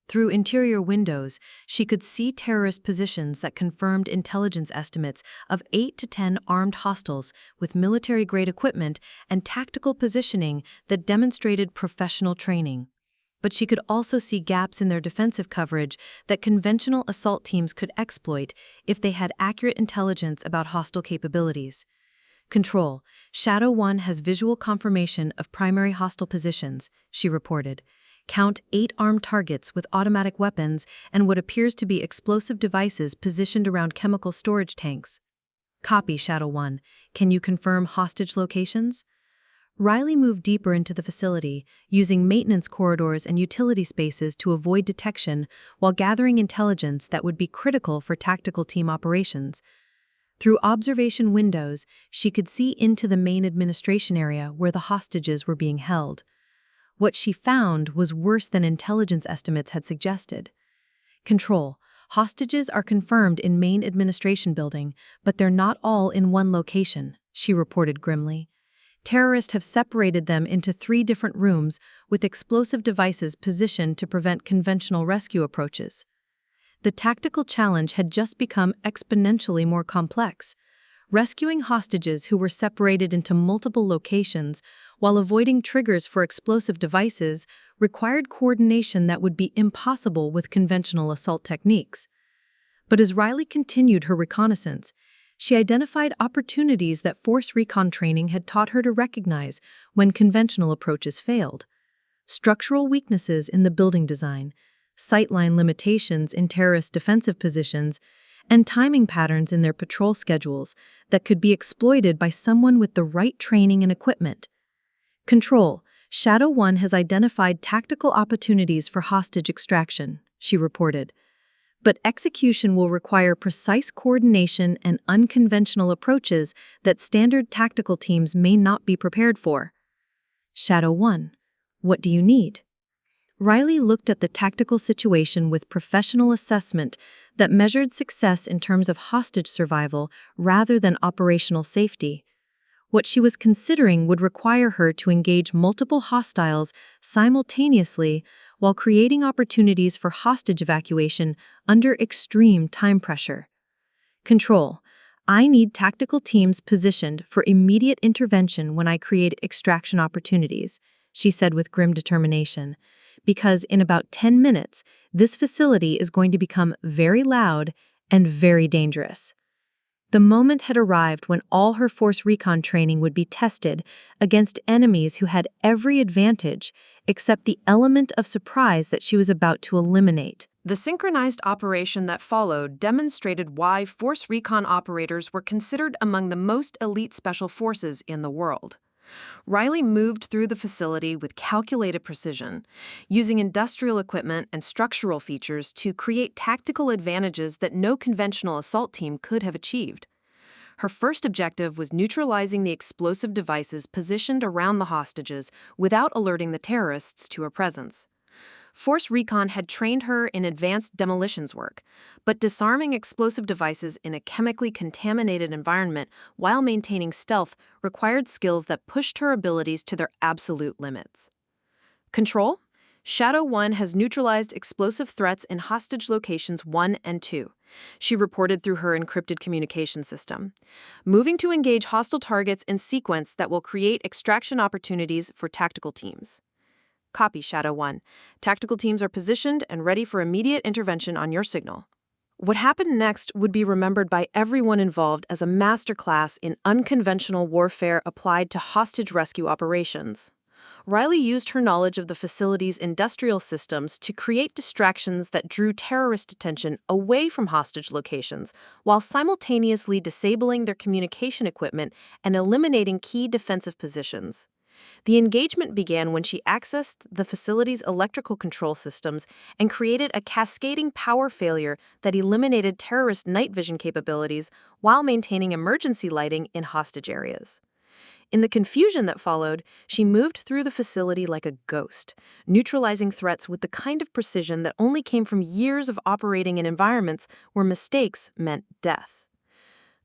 Speaker 1: Through interior windows, she could see terrorist positions that confirmed intelligence estimates of 8 to 10 armed hostiles with military-grade equipment and tactical positioning that demonstrated professional training. But she could also see gaps in their defensive coverage that conventional assault teams could exploit if they had accurate intelligence about hostile capabilities. Control. Shadow 1 has visual confirmation of primary hostile positions, she reported.
Speaker 4: Count 8 armed targets with automatic weapons and what appears to be explosive devices positioned around chemical storage tanks. Copy, Shadow 1. Can you confirm hostage locations? Riley moved deeper into the facility, using maintenance corridors and utility spaces to avoid detection while gathering intelligence that would be critical for tactical team operations. Through observation windows, she could see into the main administration area where the hostages were being held. What she found was worse than intelligence estimates had suggested. Control. Hostages are confirmed in main administration building, but they're not all in one location, she reported grimly. Terrorists have separated them into 3 different rooms with explosive devices positioned to prevent conventional rescue approaches. The tactical challenge had just become exponentially more complex. Rescuing hostages who were separated into multiple locations while avoiding triggers for explosive devices required coordination that would be impossible with conventional assault techniques. But as Riley continued her reconnaissance, she identified opportunities that Force Recon training had taught her to recognize when conventional approaches failed. Structural weaknesses in the building design, sightline limitations in terrorist defensive positions, and timing patterns in their patrol schedules that could be exploited by someone with the right training and equipment. Control. Shadow 1 has identified tactical opportunities for hostage extraction, she reported. But execution will require precise coordination and unconventional approaches that standard tactical teams may not be prepared for. Shadow 1. What do you need? Riley looked at the tactical situation with professional assessment that measured success in terms of hostage survival rather than operational safety. What she was considering would require her to engage multiple hostiles simultaneously while creating opportunities for hostage evacuation under extreme time pressure. Control. I need tactical teams positioned for immediate intervention when I create extraction opportunities, she said with grim determination, because in about 10 minutes, this facility is going to become very loud and very dangerous. The moment had arrived when all her Force Recon training would be tested against enemies who had every advantage except the element of surprise that she was about to eliminate.
Speaker 1: The synchronized operation that followed demonstrated why Force Recon operators were considered among the most elite special forces in the world. Riley moved through the facility with calculated precision, using industrial equipment and structural features to create tactical advantages that no conventional assault team could have achieved. Her first objective was neutralizing the explosive devices positioned around the hostages without alerting the terrorists to her presence. Force Recon had trained her in advanced demolitions work, but disarming explosive devices in a chemically contaminated environment while maintaining stealth required skills that pushed her abilities to their absolute limits. Control? Shadow 1 has neutralized explosive threats in hostage locations 1 and 2, she reported through her encrypted communication system, moving to engage hostile targets in sequence that will create extraction opportunities for tactical teams. Copy, Shadow 1. Tactical teams are positioned and ready for immediate intervention on your signal. What happened next would be remembered by everyone involved as a masterclass in unconventional warfare applied to hostage rescue operations. Riley used her knowledge of the facility's industrial systems to create distractions that drew terrorist attention away from hostage locations, while simultaneously disabling their communication equipment and eliminating key defensive positions. The engagement began when she accessed the facility's electrical control systems and created a cascading power failure that eliminated terrorist night vision capabilities while maintaining emergency lighting in hostage areas. In the confusion that followed, she moved through the facility like a ghost, neutralizing threats with the kind of precision that only came from years of operating in environments where mistakes meant death.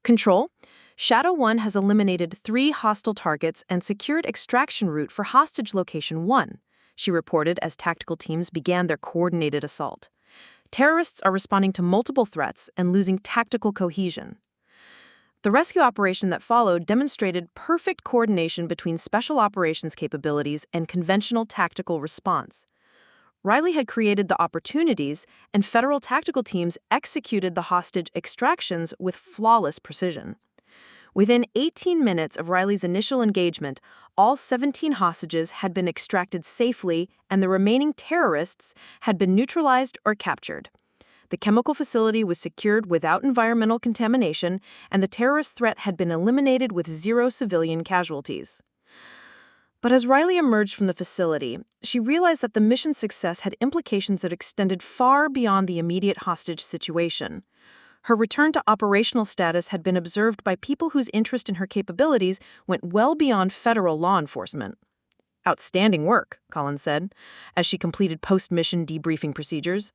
Speaker 1: Control? Shadow 1 has eliminated 3 hostile targets and secured extraction route for hostage location 1, she reported as tactical teams began their coordinated assault. Terrorists are responding to multiple threats and losing tactical cohesion. The rescue operation that followed demonstrated perfect coordination between special operations capabilities and conventional tactical response. Riley had created the opportunities, and federal tactical teams executed the hostage extractions with flawless precision.
Speaker 3: Within 18 minutes of Riley's initial engagement, all 17 hostages had been extracted safely and the remaining terrorists had been neutralized or captured. The chemical facility was secured without environmental contamination, and the terrorist threat had been eliminated with 0 civilian casualties. But as Riley emerged from the facility, she realized that the mission's success had implications that extended far beyond the immediate hostage situation. Her return to operational status had been observed by people whose interest in her capabilities went well beyond federal law enforcement. "Outstanding work," Collins said, as she completed post-mission debriefing procedures.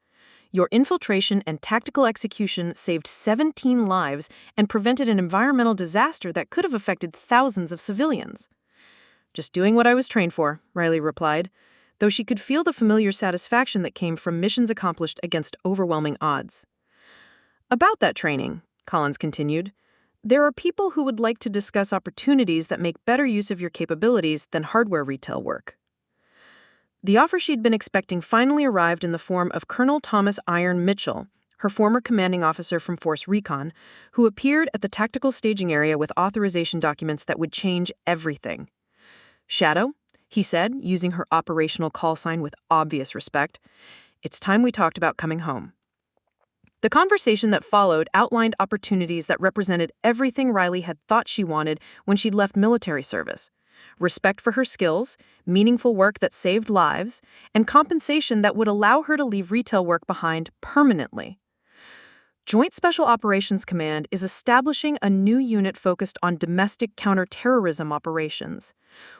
Speaker 3: "Your infiltration and tactical execution saved 17 lives and prevented an environmental disaster that could have affected thousands of civilians." "Just doing what I was trained for," Riley replied, though she could feel the familiar satisfaction that came from missions accomplished against overwhelming odds. "About that training," Collins continued, "there are people who would like to discuss opportunities that make better use of your capabilities than hardware retail work." The offer she'd been expecting finally arrived in the form of Colonel Thomas Iron Mitchell, her former commanding officer from Force Recon, who appeared at the tactical staging area with authorization documents that would change everything. "Shadow," he said, using her operational call sign with obvious respect, "it's time we talked about coming home." The conversation that followed outlined opportunities that represented everything Riley had thought she wanted when she'd left military service: respect for her skills, meaningful work that saved lives, and compensation that would allow her to leave retail work behind permanently. Joint Special Operations Command is establishing a new unit focused on domestic counterterrorism operations.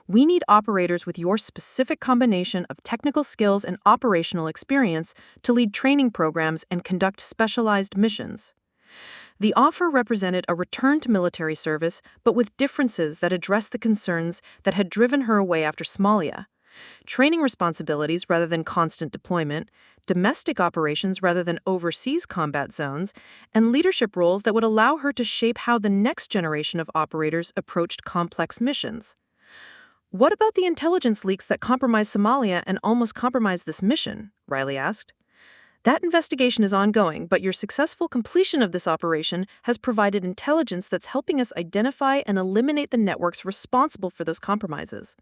Speaker 3: We need operators with your specific combination of technical skills and operational experience to lead training programs and conduct specialized missions. The offer represented a return to military service, but with differences that addressed the concerns that had driven her away after Somalia. Training responsibilities rather than constant deployment, domestic operations rather than overseas combat zones, and leadership roles that would allow her to shape how the next generation of operators approached complex missions. "What about the intelligence leaks that compromised Somalia and almost compromised this mission?" Riley asked. "That investigation is ongoing, but your successful completion of this operation has provided intelligence that's helping us identify and eliminate the networks responsible for those compromises.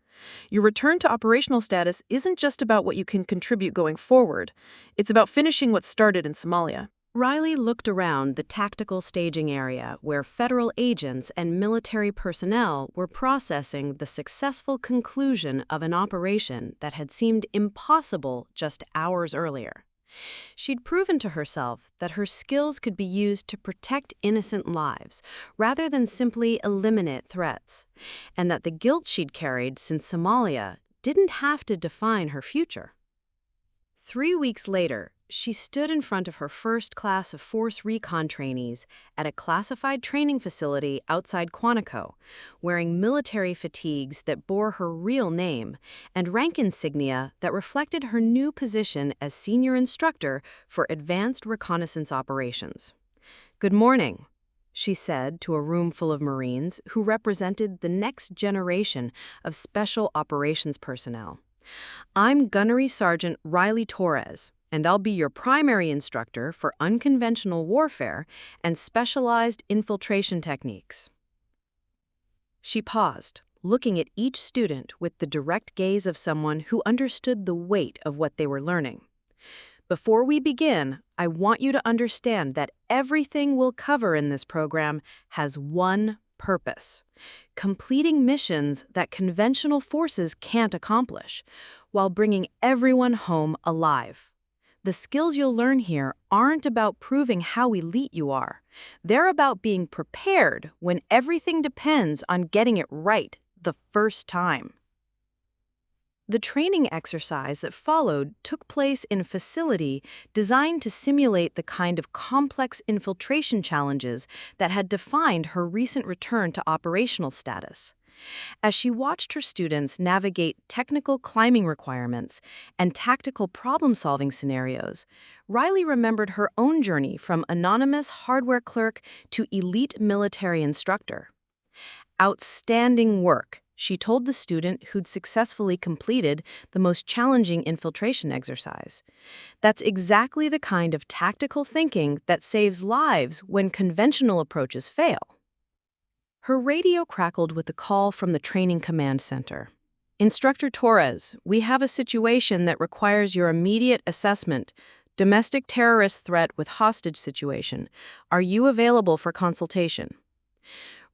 Speaker 3: Your return to operational status isn't just about what you can contribute going forward. It's about finishing what started in Somalia."
Speaker 1: Riley looked around the tactical staging area where federal agents and military personnel were processing the successful conclusion of an operation that had seemed impossible just hours earlier. She'd proven to herself that her skills could be used to protect innocent lives rather than simply eliminate threats, and that the guilt she'd carried since Somalia didn't have to define her future. 3 weeks later, she stood in front of her first class of Force Recon trainees at a classified training facility outside Quantico, wearing military fatigues that bore her real name and rank insignia that reflected her new position as senior instructor for advanced reconnaissance operations. "Good morning," she said to a room full of Marines who represented the next generation of special operations personnel. "I'm Gunnery Sergeant Riley Torres, and I'll be your primary instructor for unconventional warfare and specialized infiltration techniques." She paused, looking at each student with the direct gaze of someone who understood the weight of what they were learning. "Before we begin, I want you to understand that everything we'll cover in this program has one purpose: completing missions that conventional forces can't accomplish, while bringing everyone home alive. The skills you'll learn here aren't about proving how elite you are. They're about being prepared when everything depends on getting it right the first time." The training exercise that followed took place in a facility designed to simulate the kind of complex infiltration challenges that had defined her recent return to operational status. As she watched her students navigate technical climbing requirements and tactical problem-solving scenarios, Riley remembered her own journey from anonymous hardware clerk to elite military instructor. "Outstanding work," she told the student who'd successfully completed the most challenging infiltration exercise. "That's exactly the kind of tactical thinking that saves lives when conventional approaches fail."
Speaker 3: Her radio crackled with a call from the training command center. Instructor Torres, we have a situation that requires your immediate assessment. Domestic terrorist threat with hostage situation. Are you available for consultation?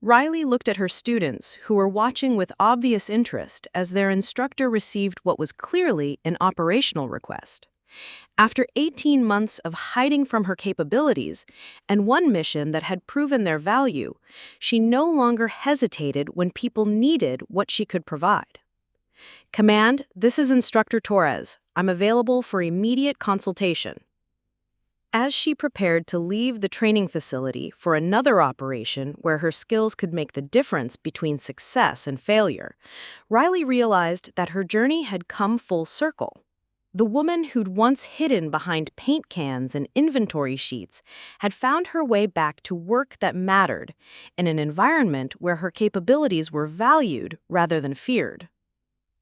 Speaker 3: Riley looked at her students, who were watching with obvious interest as their instructor received what was clearly an operational request. After 18 months of hiding from her capabilities and one mission that had proven their value, she no longer hesitated when people needed what she could provide. Command, this is Instructor Torres. I'm available for immediate consultation. As she prepared to leave the training facility for another operation where her skills could make the difference between success and failure, Riley realized that her journey had come full circle. The woman who'd once hidden behind paint cans and inventory sheets had found her way back to work that mattered, in an environment where her capabilities were valued rather than feared.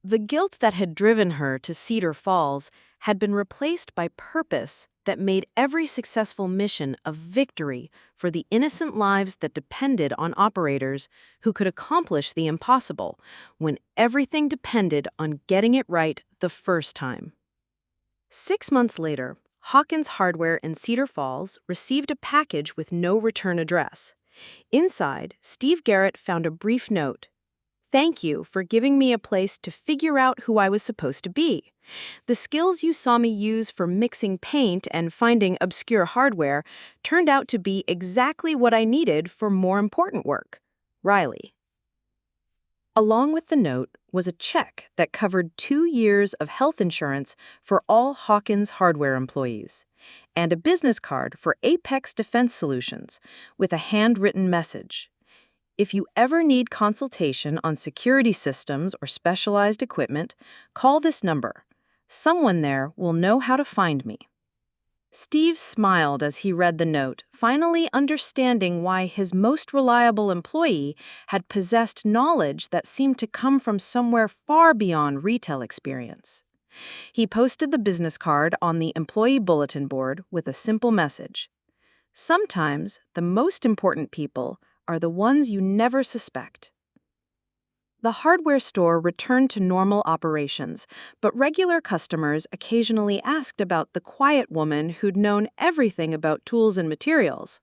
Speaker 3: The guilt that had driven her to Cedar Falls had been replaced by purpose that made every successful mission a victory for the innocent lives that depended on operators who could accomplish the impossible when everything depended on getting it right the first time. 6 months later, Hawkins Hardware in Cedar Falls received a package with no return address. Inside, Steve Garrett found a brief note. Thank you for giving me a place to figure out who I was supposed to be. The skills you saw me use for mixing paint and finding obscure hardware turned out to be exactly what I needed for more important work. Riley. Along with the note was a check that covered 2 years of health insurance for all Hawkins Hardware employees, and a business card for Apex Defense Solutions with a handwritten message. If you ever need consultation on security systems or specialized equipment, call this number. Someone there will know how to find me. Steve smiled as he read the note, finally understanding why his most reliable employee had possessed knowledge that seemed to come from somewhere far beyond retail experience. He posted the business card on the employee bulletin board with a simple message. Sometimes the most important people are the ones you never suspect. The hardware store returned to normal operations, but regular customers occasionally asked about the quiet woman who'd known everything about tools and materials.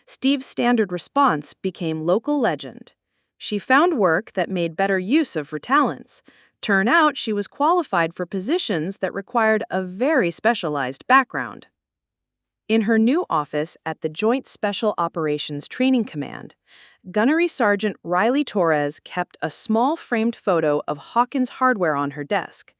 Speaker 3: Steve's standard response became local legend. She found work that made better use of her talents. Turn out she was qualified for positions that required a very specialized background. In her new office at the Joint Special Operations Training Command, Gunnery Sergeant Riley Torres kept a small framed photo of Hawkins Hardware on her desk,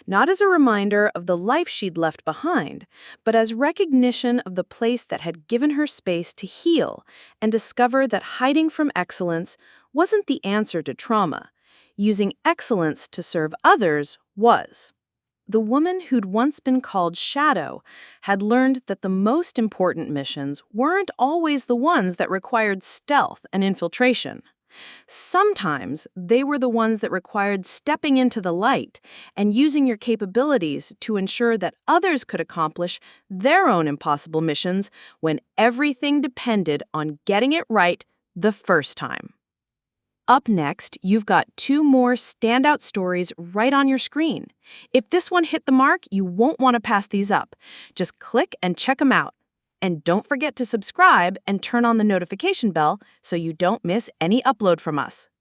Speaker 3: not as a reminder of the life she'd left behind, but as recognition of the place that had given her space to heal and discover that hiding from excellence wasn't the answer to trauma. Using excellence to serve others was. The woman who'd once been called Shadow had learned that the most important missions weren't always the ones that required stealth and infiltration. Sometimes they were the ones that required stepping into the light and using your capabilities to ensure that others could accomplish their own impossible missions when everything depended on getting it right the first time. Up next, you've got 2 more standout stories right on your screen. If this one hit the mark, you won't want to pass these up. Just click and check them out. And don't forget to subscribe and turn on the notification bell so you don't miss any upload from us.